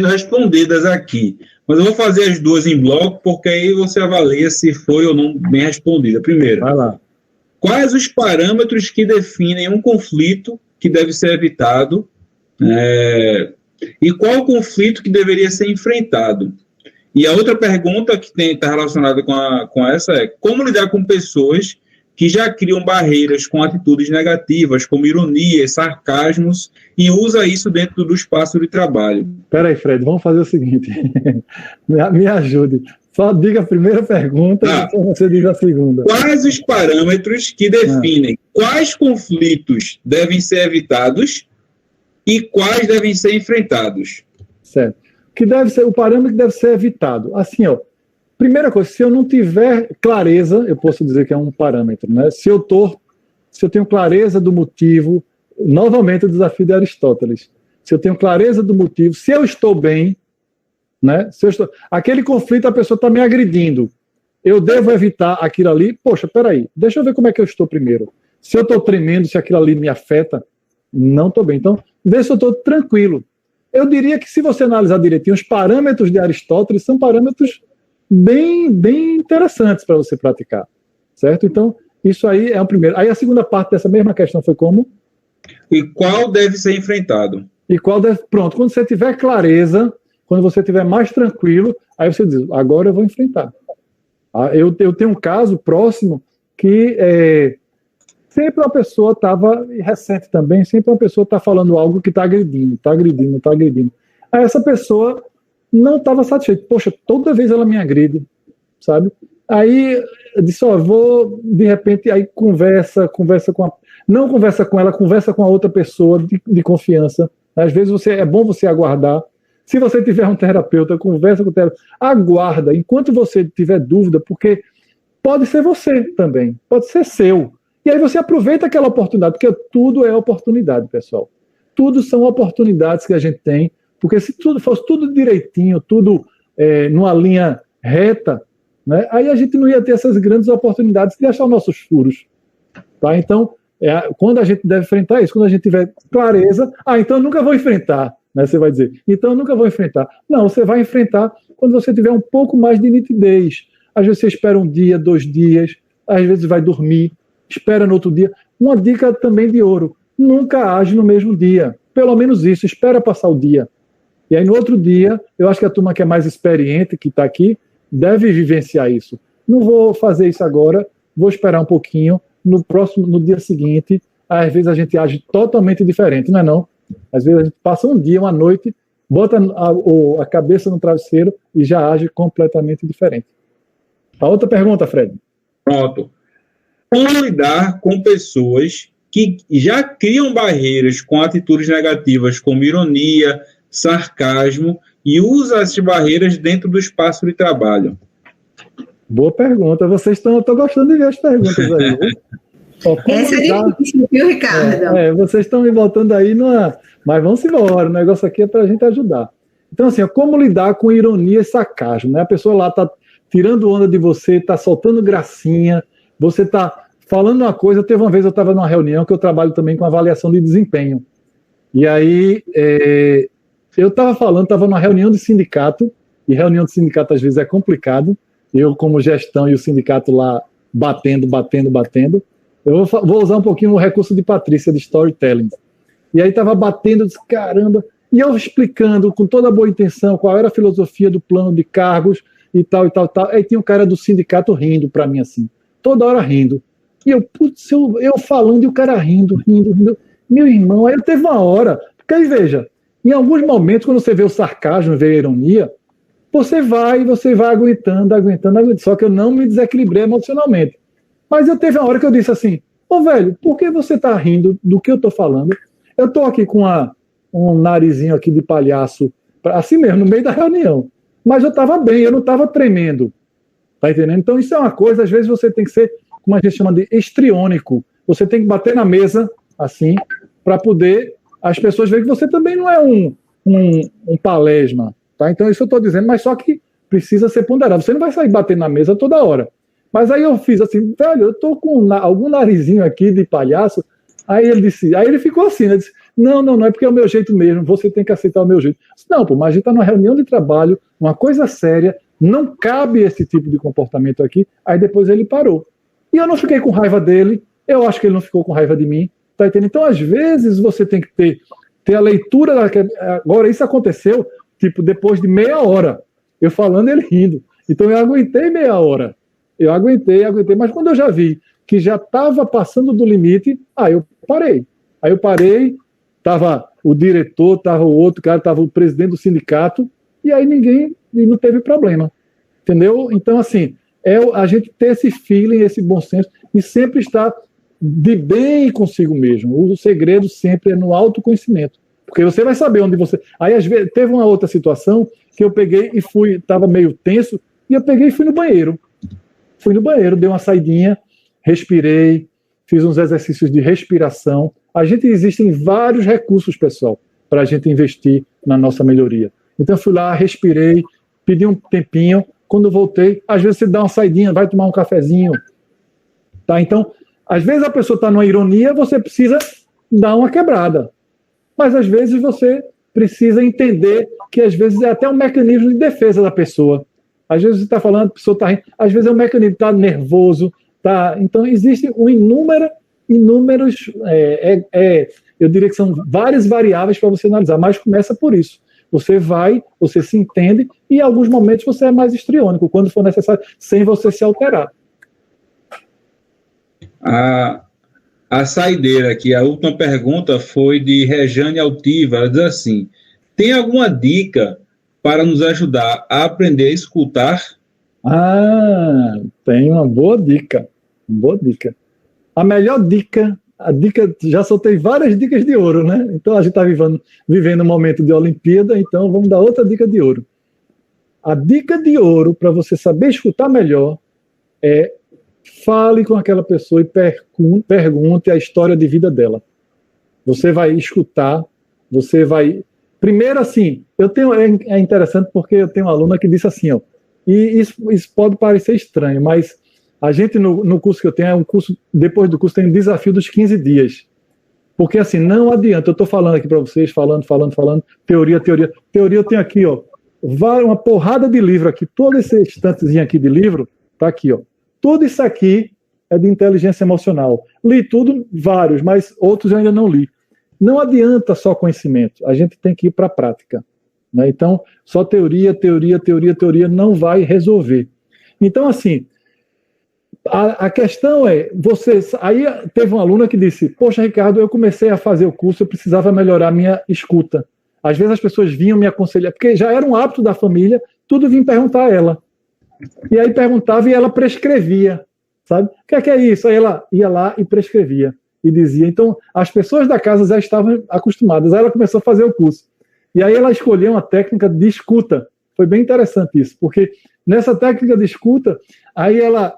E: respondidas aqui. Mas eu vou fazer as 2 em bloco, porque aí você avalia se foi ou não bem respondida. Primeiro,
B: vai lá.
E: Quais os parâmetros que definem um conflito que deve ser evitado e qual o conflito que deveria ser enfrentado? E a outra pergunta que está relacionada com essa é como lidar com pessoas que já criam barreiras com atitudes negativas, como ironias, sarcasmos, e usa isso dentro do espaço de trabalho.
B: Espera aí, Fred, vamos fazer o seguinte. Me ajude. Só diga a primeira pergunta e depois você diz a segunda.
E: Quais os parâmetros que definem quais conflitos devem ser evitados e quais devem ser enfrentados?
B: Certo. O parâmetro que deve ser evitado. Assim, ó, primeira coisa, se eu não tiver clareza, eu posso dizer que é um parâmetro, né? Se eu tenho clareza do motivo, novamente o desafio de Aristóteles. Se eu tenho clareza do motivo, se eu estou bem, né? Aquele conflito, a pessoa está me agredindo. Eu devo evitar aquilo ali? Poxa, peraí, deixa eu ver como é que eu estou primeiro. Se eu estou tremendo, se aquilo ali me afeta, não estou bem. Então, vê se eu estou tranquilo. Eu diria que, se você analisar direitinho, os parâmetros de Aristóteles são parâmetros bem interessantes para você praticar, certo? Então, isso aí é o primeiro. Aí a segunda parte dessa mesma questão foi como?
E: E qual deve ser enfrentado?
B: E qual deve... Pronto, quando você tiver clareza, quando você estiver mais tranquilo, aí você diz, agora eu vou enfrentar. Eu tenho um caso próximo que sempre uma pessoa estava, recente também, sempre uma pessoa está falando algo que está agredindo. Aí essa pessoa não estava satisfeita. Poxa, toda vez ela me agride, sabe? Aí eu disse, vou, de repente, aí conversa com não conversa com ela, conversa com a outra pessoa de confiança. Às vezes é bom você aguardar. Se você tiver um terapeuta, conversa com o terapeuta, aguarda, enquanto você tiver dúvida, porque pode ser você também, pode ser seu. E aí você aproveita aquela oportunidade, porque tudo é oportunidade, pessoal. Tudo são oportunidades que a gente tem, porque se tudo fosse tudo direitinho, tudo numa linha reta, né, aí a gente não ia ter essas grandes oportunidades de achar os nossos furos. Tá? Então, quando a gente deve enfrentar isso, quando a gente tiver clareza, então eu nunca vou enfrentar, né, você vai dizer, então eu nunca vou enfrentar. Não, você vai enfrentar quando você tiver um pouco mais de nitidez. Às vezes você espera um dia, 2 dias, às vezes vai dormir, espera no outro dia. Uma dica também de ouro, nunca age no mesmo dia, pelo menos isso, espera passar o dia. E aí no outro dia, eu acho que a turma que é mais experiente, que está aqui, deve vivenciar isso. Não vou fazer isso agora, vou esperar um pouquinho, no dia seguinte, às vezes a gente age totalmente diferente, não é não? Às vezes a gente passa um dia, uma noite, bota a cabeça no travesseiro e já age completamente diferente. A outra pergunta, Fred.
E: Pronto. Como lidar com pessoas que já criam barreiras com atitudes negativas, como ironia, sarcasmo, e usam essas barreiras dentro do espaço de trabalho?
B: Boa pergunta. Eu estou gostando de ver as perguntas aí.
A: Essa é difícil, viu, Ricardo?
B: Vocês estão me botando aí Mas vamos embora, o negócio aqui é para a gente ajudar. Então, assim, como lidar com ironia e sarcasmo, né? A pessoa lá está tirando onda de você, está soltando gracinha, você está falando uma coisa. Teve uma vez, eu estava numa reunião que eu trabalho também com avaliação de desempenho. E aí, eu estava numa reunião de sindicato, e reunião de sindicato às vezes é complicado, eu como gestão e o sindicato lá batendo, eu vou usar um pouquinho o recurso de Patrícia, de storytelling. E aí estava batendo, disse, caramba, e eu explicando com toda a boa intenção qual era a filosofia do plano de cargos e tal. Aí tinha um cara do sindicato rindo para mim assim, toda hora rindo. E eu falando e o cara rindo. Meu irmão, aí teve uma hora, porque aí veja, em alguns momentos, quando você vê o sarcasmo, vê a ironia, você vai aguentando, só que eu não me desequilibrei emocionalmente. Mas eu teve uma hora que eu disse assim, velho, por que você está rindo do que eu estou falando? Eu estou aqui com um narizinho aqui de palhaço, assim mesmo, no meio da reunião. Mas eu estava bem, eu não estava tremendo. Tá entendendo? Então isso é uma coisa, às vezes você tem que ser, como a gente chama de histriônico. Você tem que bater na mesa, assim, para poder as pessoas verem que você também não é um palesma. Tá? Então isso eu estou dizendo, mas só que precisa ser ponderado. Você não vai sair batendo na mesa toda hora. Mas aí eu fiz assim, velho, eu estou com algum narizinho aqui de palhaço. Aí ele ficou assim, né? Disse, não, é porque é o meu jeito mesmo, você tem que aceitar o meu jeito. Disse, não, mas a gente está numa reunião de trabalho, uma coisa séria, não cabe esse tipo de comportamento aqui. Aí depois ele parou. E eu não fiquei com raiva dele, eu acho que ele não ficou com raiva de mim, tá entendendo? Então, às vezes, você tem que ter a leitura. Agora, isso aconteceu, tipo, depois de meia hora, eu falando e ele rindo. Então, eu aguentei meia hora. Eu aguentei, mas quando eu já vi que já estava passando do limite, eu parei. Aí eu parei, estava o diretor, estava o outro cara, estava o presidente do sindicato, e aí não teve problema. Entendeu? Então, assim, a gente ter esse feeling, esse bom senso, e sempre estar de bem consigo mesmo. O segredo sempre é no autoconhecimento. Porque você vai saber onde você... Aí, às vezes, teve uma outra situação que eu peguei e estava meio tenso, e eu peguei e fui no banheiro. Dei uma saidinha, respirei, fiz uns exercícios de respiração. Existem vários recursos, pessoal, para a gente investir na nossa melhoria. Então, eu fui lá, respirei, pedi um tempinho. Quando eu voltei, às vezes você dá uma saidinha, vai tomar um cafezinho. Tá? Então, Às vezes a pessoa está numa ironia, você precisa dar uma quebrada. Mas às vezes você precisa entender que às vezes é até um mecanismo de defesa da pessoa. Às vezes você está falando, a pessoa está rindo, às vezes é um mecanismo, está nervoso. Então existem inúmeros, eu diria que são várias variáveis para você analisar, mas começa por isso. Você se entende e em alguns momentos você é mais histriônico, quando for necessário, sem você se alterar.
E: A saideira aqui, a última pergunta foi de Rejane Altiva. Ela diz assim: tem alguma dica para nos ajudar a aprender a escutar?
B: Tem uma boa dica. Boa dica. A melhor dica, já soltei várias dicas de ouro, né? Então a gente está vivendo um momento de Olimpíada, então vamos dar outra dica de ouro. A dica de ouro para você saber escutar melhor é: fale com aquela pessoa e pergunte a história de vida dela. Você vai escutar, você vai... Primeiro, assim, é interessante porque eu tenho uma aluna que disse assim, e isso pode parecer estranho, mas a gente, no curso que eu tenho, depois do curso tem um desafio dos 15 dias. Porque, assim, não adianta, eu estou falando aqui para vocês, falando, teoria. Teoria eu tenho aqui, uma porrada de livro aqui, todo esse estantezinho aqui de livro, tá aqui, Tudo isso aqui é de inteligência emocional. Li tudo, vários, mas outros eu ainda não li. Não adianta só conhecimento, a gente tem que ir para a prática. Né? Então, só teoria não vai resolver. Então, assim, a questão é, aí teve uma aluna que disse: poxa, Ricardo, eu comecei a fazer o curso, eu precisava melhorar a minha escuta. Às vezes as pessoas vinham me aconselhar, porque já era um hábito da família, tudo vinha perguntar a ela. E aí perguntava e ela prescrevia, sabe? O que é isso? Aí ela ia lá e prescrevia, e dizia. Então, as pessoas da casa já estavam acostumadas. Aí ela começou a fazer o curso. E aí ela escolheu uma técnica de escuta. Foi bem interessante isso, porque nessa técnica de escuta, aí ela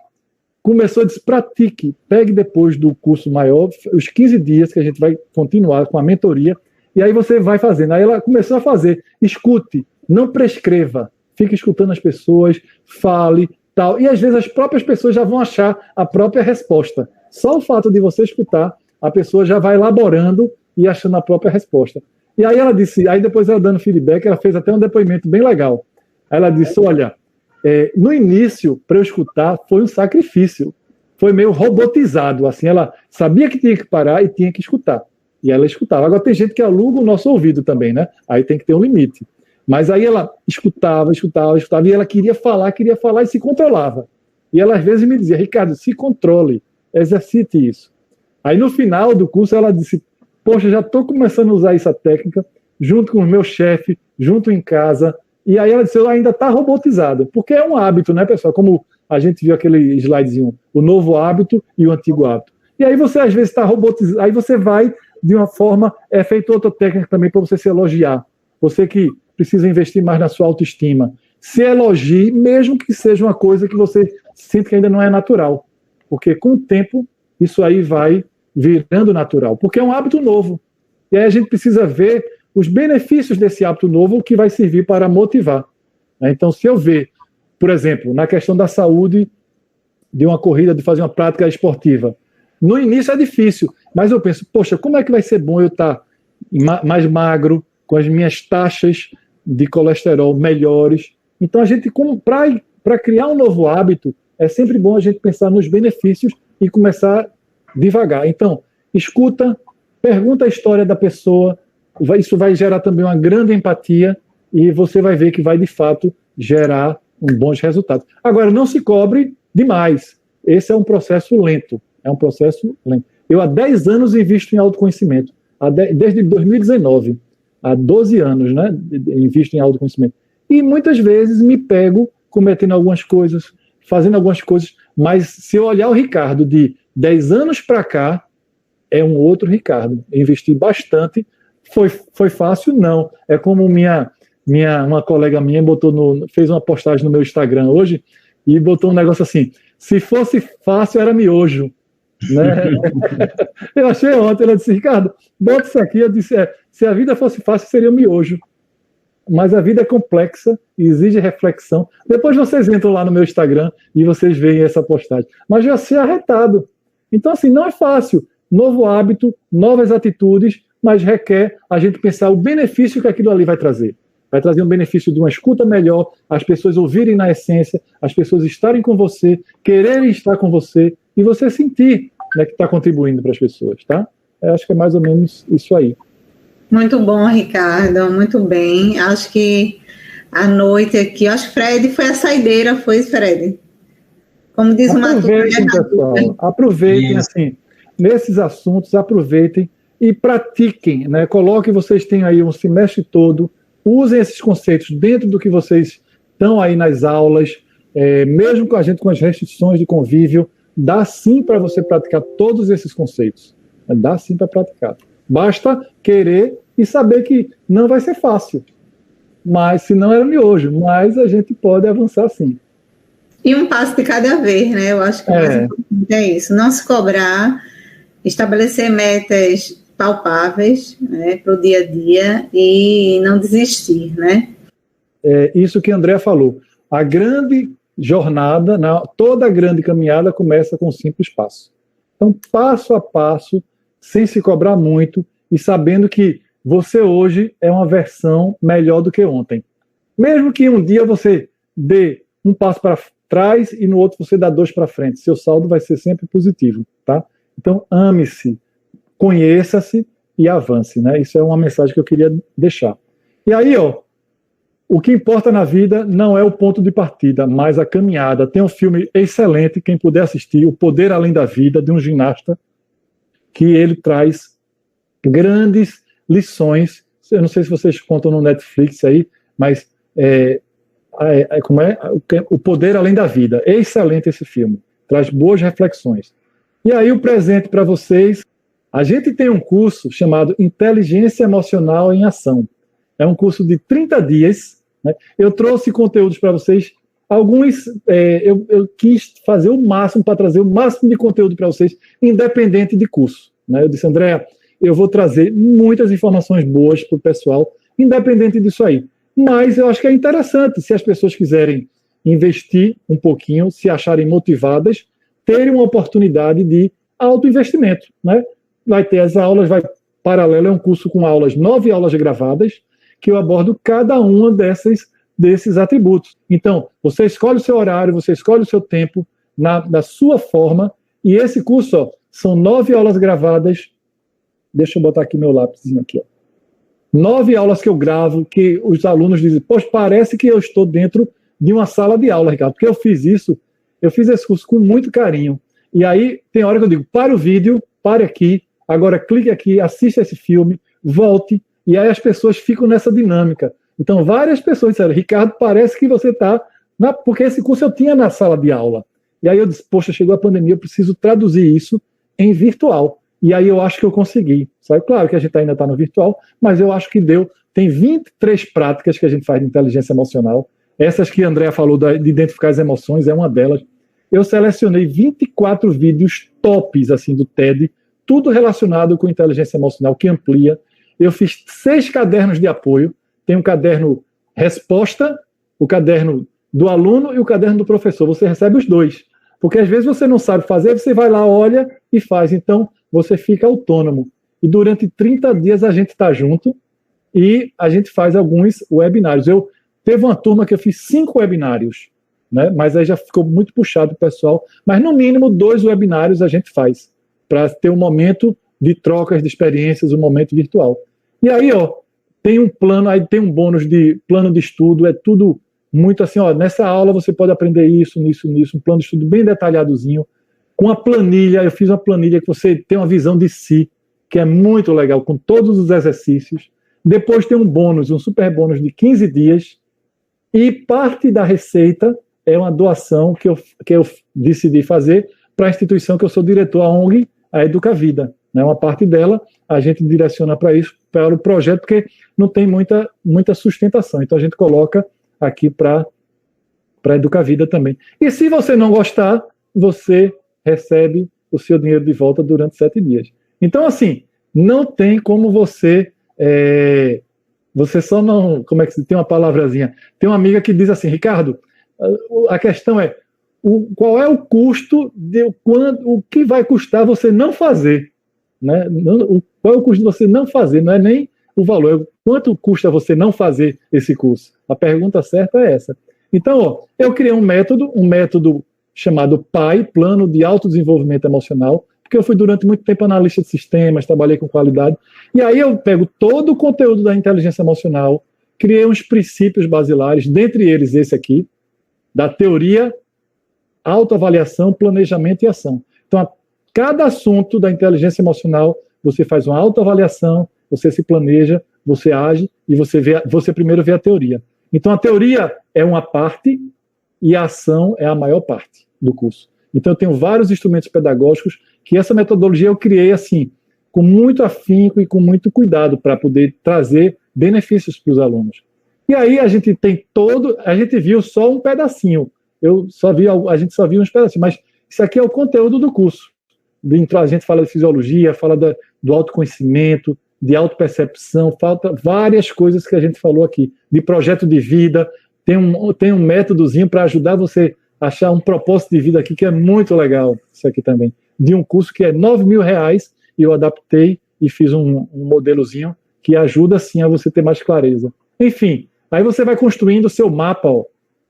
B: começou a dizer: pratique, pegue depois do curso maior, os 15 dias que a gente vai continuar com a mentoria, e aí você vai fazendo. Aí ela começou a fazer: escute, não prescreva, fique escutando as pessoas, fale, tal. E às vezes as próprias pessoas já vão achar a própria resposta. Só o fato de você escutar, a pessoa já vai elaborando e achando a própria resposta. E aí ela disse, aí depois ela dando feedback, ela fez até um depoimento bem legal. Ela disse: olha, no início, para eu escutar, foi um sacrifício. Foi meio robotizado, assim, ela sabia que tinha que parar e tinha que escutar. E ela escutava. Agora tem gente que aluga o nosso ouvido também, né? Aí tem que ter um limite. Mas aí ela escutava, e ela queria falar e se controlava. E ela às vezes me dizia: Ricardo, se controle, exercite isso. Aí no final do curso ela disse: poxa, já estou começando a usar essa técnica, junto com o meu chefe, junto em casa. E aí ela disse: ainda está robotizado, porque é um hábito, né, pessoal? Como a gente viu aquele slidezinho, o novo hábito e o antigo hábito. E aí você às vezes está robotizado, aí você vai de uma forma, feita outra técnica também para você se elogiar. Você que precisa investir mais na sua autoestima. Se elogie, mesmo que seja uma coisa que você sinta que ainda não é natural. Porque com o tempo, isso aí vai virando natural. Porque é um hábito novo. E aí a gente precisa ver os benefícios desse hábito novo que vai servir para motivar. Então, se eu ver, por exemplo, na questão da saúde, de uma corrida, de fazer uma prática esportiva, no início é difícil, mas eu penso: poxa, como é que vai ser bom eu estar mais magro, com as minhas taxas de colesterol melhores? Então, a gente, para criar um novo hábito, é sempre bom a gente pensar nos benefícios e começar devagar. Então, escuta, pergunta a história da pessoa, isso vai gerar também uma grande empatia e você vai ver que vai, de fato, gerar bons resultados. Agora, não se cobre demais. Esse é um processo lento. Eu, há 10 anos, invisto em autoconhecimento. Desde 2019. Há 12 anos, né, invisto em autoconhecimento. E muitas vezes me pego cometendo algumas coisas, fazendo algumas coisas, mas se eu olhar o Ricardo de 10 anos para cá, é um outro Ricardo. Eu investi bastante. Foi fácil? Não. É como uma colega minha fez uma postagem no meu Instagram hoje e botou um negócio assim: se fosse fácil, era miojo. Né? Eu achei ontem, ela disse: Ricardo, bota isso aqui. Eu disse: se a vida fosse fácil, seria miojo. Mas a vida é complexa e exige reflexão. Depois vocês entram lá no meu Instagram e vocês veem essa postagem. Mas já sei arretado. Então, assim, não é fácil. Novo hábito, novas atitudes, mas requer a gente pensar o benefício que aquilo ali vai trazer. Vai trazer um benefício de uma escuta melhor, as pessoas ouvirem na essência, as pessoas estarem com você, quererem estar com você, e você sentir, né, que está contribuindo para as pessoas, tá? Eu acho que é mais ou menos isso aí.
A: Muito bom, Ricardo, muito bem. Acho que a noite aqui, acho que Fred foi a saideira, foi, Fred? Como diz o
B: Aproveitem, pessoal, aproveitem, assim, nesses assuntos, aproveitem e pratiquem, né? Coloquem, vocês têm aí um semestre todo, usem esses conceitos dentro do que vocês estão aí nas aulas, mesmo com a gente com as restrições de convívio, dá sim para você praticar todos esses conceitos, dá sim para praticar. Basta querer e saber que não vai ser fácil, mas se não era miojo, mas a gente pode avançar sim.
A: E um passo de cada vez, né? Eu acho que o mais importante é isso, não se cobrar, estabelecer metas palpáveis, né, para o dia a dia e não desistir, né?
B: É isso que a Andrea falou. A grande jornada, toda a grande caminhada começa com um simples passo. Então, passo a passo, sem se cobrar muito e sabendo que você hoje é uma versão melhor do que ontem. Mesmo que um dia você dê um passo para trás e no outro você dá 2 para frente, seu saldo vai ser sempre positivo, tá? Então, ame-se, conheça-se e avance, né? Isso é uma mensagem que eu queria deixar. E aí, ó, o que importa na vida não é o ponto de partida, mas a caminhada. Tem um filme excelente, quem puder assistir, O Poder Além da Vida, de um ginasta, que ele traz grandes lições. Eu não sei se vocês contam no Netflix aí, mas como é? O Poder Além da Vida. É excelente esse filme, traz boas reflexões. E aí o presente para vocês, a gente tem um curso chamado Inteligência Emocional em Ação. É um curso de 30 dias, né? Eu trouxe conteúdos para vocês, alguns eu quis fazer o máximo para trazer o máximo de conteúdo para vocês, independente de curso, né? Eu disse, Andréa, eu vou trazer muitas informações boas para o pessoal, independente disso aí. Mas eu acho que é interessante, se as pessoas quiserem investir um pouquinho, se acharem motivadas, terem uma oportunidade de autoinvestimento, né? Vai ter as aulas, paralelo, é um curso com 9 aulas gravadas, que eu abordo cada uma desses atributos. Então, você escolhe o seu horário, você escolhe o seu tempo, da sua forma, e esse curso, ó, são 9 aulas gravadas, deixa eu botar aqui meu lápisinho aqui, ó. 9 aulas que eu gravo, que os alunos dizem, poxa, parece que eu estou dentro de uma sala de aula, Ricardo, porque eu fiz esse curso com muito carinho. E aí, tem hora que eu digo, para o vídeo, pare aqui, agora clique aqui, assista esse filme, volte, e aí as pessoas ficam nessa dinâmica. Então, várias pessoas disseram, Ricardo, parece que você está... Porque esse curso eu tinha na sala de aula. E aí eu disse, poxa, chegou a pandemia, eu preciso traduzir isso em virtual. E aí eu acho que eu consegui. Sabe? Claro que a gente ainda está no virtual, mas eu acho que deu. Tem 23 práticas que a gente faz de inteligência emocional. Essas que a Andrea falou de identificar as emoções é uma delas. Eu selecionei 24 vídeos tops assim, do TED, tudo relacionado com inteligência emocional, que amplia. Eu fiz 6 cadernos de apoio. Tem um caderno resposta, o caderno do aluno e o caderno do professor. Você recebe os 2. Porque às vezes você não sabe fazer, você vai lá, olha e faz. Então, você fica autônomo. E durante 30 dias a gente está junto e a gente faz alguns webinários. Teve uma turma que eu fiz 5 webinários, né? Mas aí já ficou muito puxado o pessoal. Mas no mínimo 2 webinários a gente faz, para ter um momento de trocas de experiências, um momento virtual. E aí, ó, tem um plano, aí tem um bônus de plano de estudo, é tudo muito assim, ó, nessa aula você pode aprender isso, um plano de estudo bem detalhadozinho, com a planilha, eu fiz uma planilha que você tem uma visão de si, que é muito legal, com todos os exercícios. Depois tem um bônus, um super bônus de 15 dias, e parte da receita é uma doação que eu decidi fazer para a instituição que eu sou diretor, a ONG, a Educavida. Né? Uma parte dela a gente direciona para isso, para o projeto, porque não tem muita sustentação. Então a gente coloca aqui para a Educavida também. E se você não gostar, você recebe o seu dinheiro de volta durante 7 dias. Então, assim, não tem como você só não... Como é que se tem uma palavrazinha? Tem uma amiga que diz assim, Ricardo, a questão é, qual é o custo, o que vai custar você não fazer. Né? Qual é o custo de você não fazer? Não é nem o valor, é quanto custa você não fazer esse curso. A pergunta certa é essa. Então, eu criei um método chamado PAI, Plano de Autodesenvolvimento Emocional, porque eu fui durante muito tempo analista de sistemas, trabalhei com qualidade, e aí eu pego todo o conteúdo da inteligência emocional, criei uns princípios basilares, dentre eles esse aqui, da teoria, autoavaliação, planejamento e ação. Então, a cada assunto da inteligência emocional, você faz uma autoavaliação, você se planeja, você age e você primeiro vê a teoria. Então, a teoria é uma parte e a ação é a maior parte do curso. Então, eu tenho vários instrumentos pedagógicos que essa metodologia eu criei assim, com muito afinco e com muito cuidado para poder trazer benefícios para os alunos. E aí a gente viu só um pedacinho. A gente só viu uns pedacinhos, mas isso aqui é o conteúdo do curso. A gente fala de fisiologia, fala do autoconhecimento, de autopercepção, falta várias coisas que a gente falou aqui, de projeto de vida, tem um métodozinho para ajudar você a achar um propósito de vida aqui, que é muito legal, isso aqui também, de um curso que é R$9.000, e eu adaptei e fiz um modelozinho que ajuda, sim, a você ter mais clareza. Enfim, aí você vai construindo o seu mapa,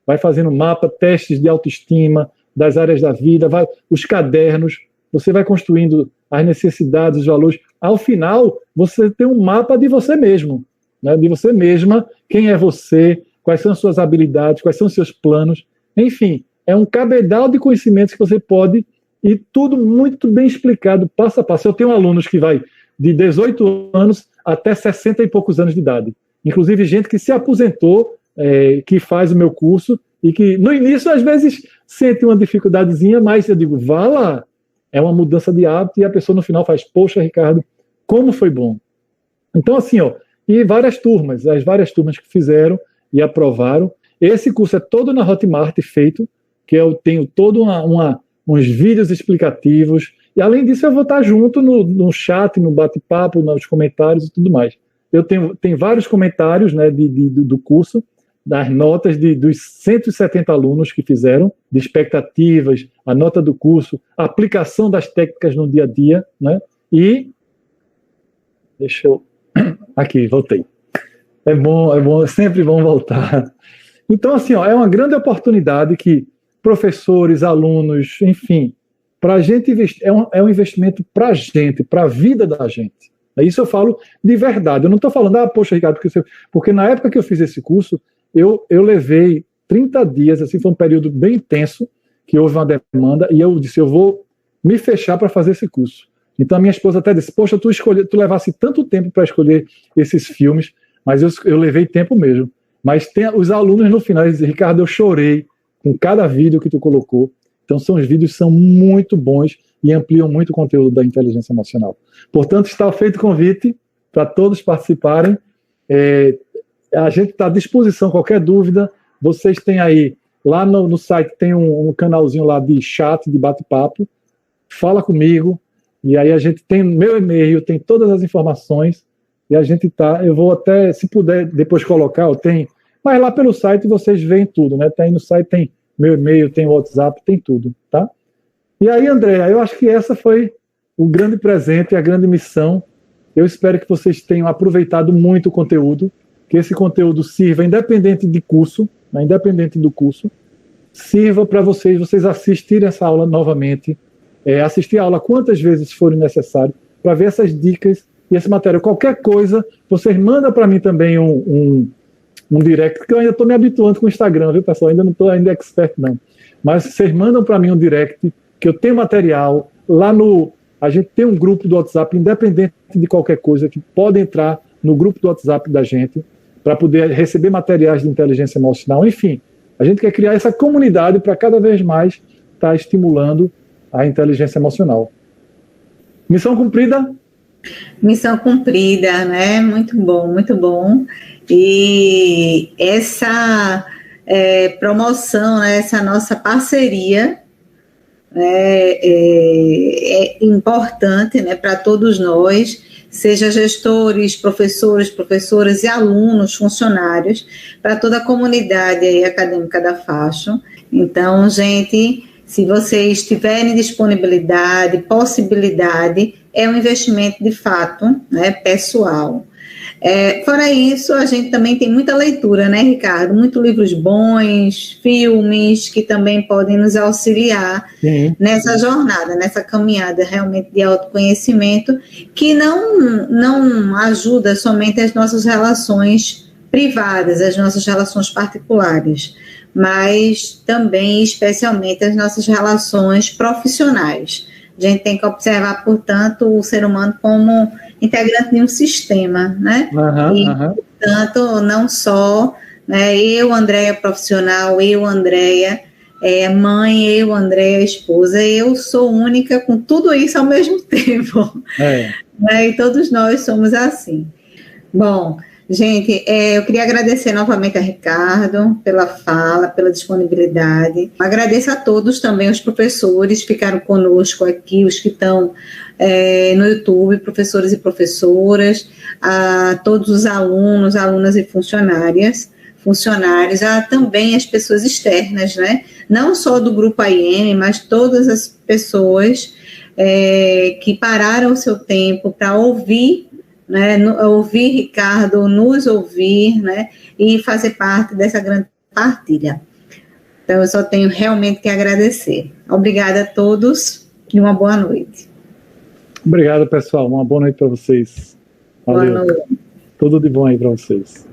B: vai fazendo mapa, testes de autoestima, das áreas da vida, os cadernos, você vai construindo as necessidades, os valores. Ao final, você tem um mapa de você mesmo, né? De você mesma, quem é você, quais são as suas habilidades, quais são os seus planos. Enfim, é um cabedal de conhecimentos que você pode, e tudo muito bem explicado, passo a passo. Eu tenho alunos que vai de 18 anos até 60 e poucos anos de idade. Inclusive gente que se aposentou, que faz o meu curso, e que no início, às vezes, sente uma dificuldadezinha, mas eu digo, vá lá. É uma mudança de hábito e a pessoa no final faz, poxa, Ricardo, como foi bom. Então, assim, e as várias turmas que fizeram e aprovaram. Esse curso é todo na Hotmart feito, que eu tenho todo uns vídeos explicativos, e além disso eu vou estar junto no chat, no bate-papo, nos comentários e tudo mais. Tem vários comentários, né, do curso, das notas dos 170 alunos que fizeram, de expectativas, a nota do curso, a aplicação das técnicas no dia a dia, né? E aqui, voltei. É bom, é sempre bom voltar. Então, assim, é uma grande oportunidade que professores, alunos, enfim, para a gente investir, é um investimento para a gente, para a vida da gente. Isso eu falo de verdade. Eu não estou falando, poxa, Ricardo, porque na época que eu fiz esse curso, eu levei 30 dias, assim, foi um período bem intenso, que houve uma demanda, e eu disse, eu vou me fechar para fazer esse curso. Então a minha esposa até disse, poxa, tu levasse tanto tempo para escolher esses filmes, mas eu levei tempo mesmo. Mas tem os alunos no final, eles dizem, Ricardo, eu chorei com cada vídeo que tu colocou. Então os vídeos são muito bons e ampliam muito o conteúdo da inteligência emocional. Portanto, está feito o convite para todos participarem. A gente está à disposição, qualquer dúvida, vocês têm aí, lá no site tem um canalzinho lá de chat, de bate-papo, fala comigo, e aí a gente tem meu e-mail, tem todas as informações, e a gente eu vou até, se puder depois colocar, mas lá pelo site vocês veem tudo, né? Tem no site, tem meu e-mail, tem o WhatsApp, tem tudo, tá? E aí, André, eu acho que essa foi o grande presente, a grande missão. Eu espero que vocês tenham aproveitado muito o conteúdo, que esse conteúdo sirva, independente de curso, né, independente do curso, sirva para vocês assistirem essa aula novamente, assistir a aula quantas vezes forem necessário, para ver essas dicas e esse material. Qualquer coisa, vocês mandam para mim também um direct, porque eu ainda estou me habituando com o Instagram, viu, pessoal? Ainda não estou expert, não. Mas vocês mandam para mim um direct, que eu tenho material, a gente tem um grupo do WhatsApp, independente de qualquer coisa, que pode entrar no grupo do WhatsApp da gente, para poder receber materiais de inteligência emocional. Enfim, a gente quer criar essa comunidade para cada vez mais estar estimulando a inteligência emocional. Missão cumprida?
A: Missão cumprida, né? Muito bom, muito bom. E essa promoção, né, essa nossa parceria é importante, né, para todos nós, seja gestores, professores, professoras e alunos, funcionários, para toda a comunidade aí acadêmica da Fashion. Então, gente, se vocês tiverem disponibilidade, possibilidade, é um investimento de fato, né, pessoal. Fora isso, a gente também tem muita leitura, né, Ricardo? Muitos livros bons, filmes que também podem nos auxiliar nessa jornada, nessa caminhada realmente de autoconhecimento, que não ajuda somente as nossas relações privadas, as nossas relações particulares, mas também, especialmente, as nossas relações profissionais. A gente tem que observar, portanto, o ser humano como integrante de um sistema, né? Portanto, não só, né, eu, Andréia, profissional, eu, Andréia, mãe, eu, Andréia, esposa, eu sou única com tudo isso ao mesmo tempo. Né? E todos nós somos assim. Bom, gente, eu queria agradecer novamente a Ricardo pela fala, pela disponibilidade. Agradeço a todos também, os professores que ficaram conosco aqui, os que estão no YouTube, professores e professoras, a todos os alunos, alunas e funcionários, também as pessoas externas, né? Não só do Grupo AIM, mas todas as pessoas que pararam o seu tempo para ouvir, né, ouvir Ricardo, nos ouvir, né, e fazer parte dessa grande partilha. Então, eu só tenho realmente que agradecer. Obrigada a todos e uma boa noite.
B: Obrigado, pessoal. Uma boa noite para vocês. Valeu.
A: Boa noite.
B: Tudo de bom aí para vocês.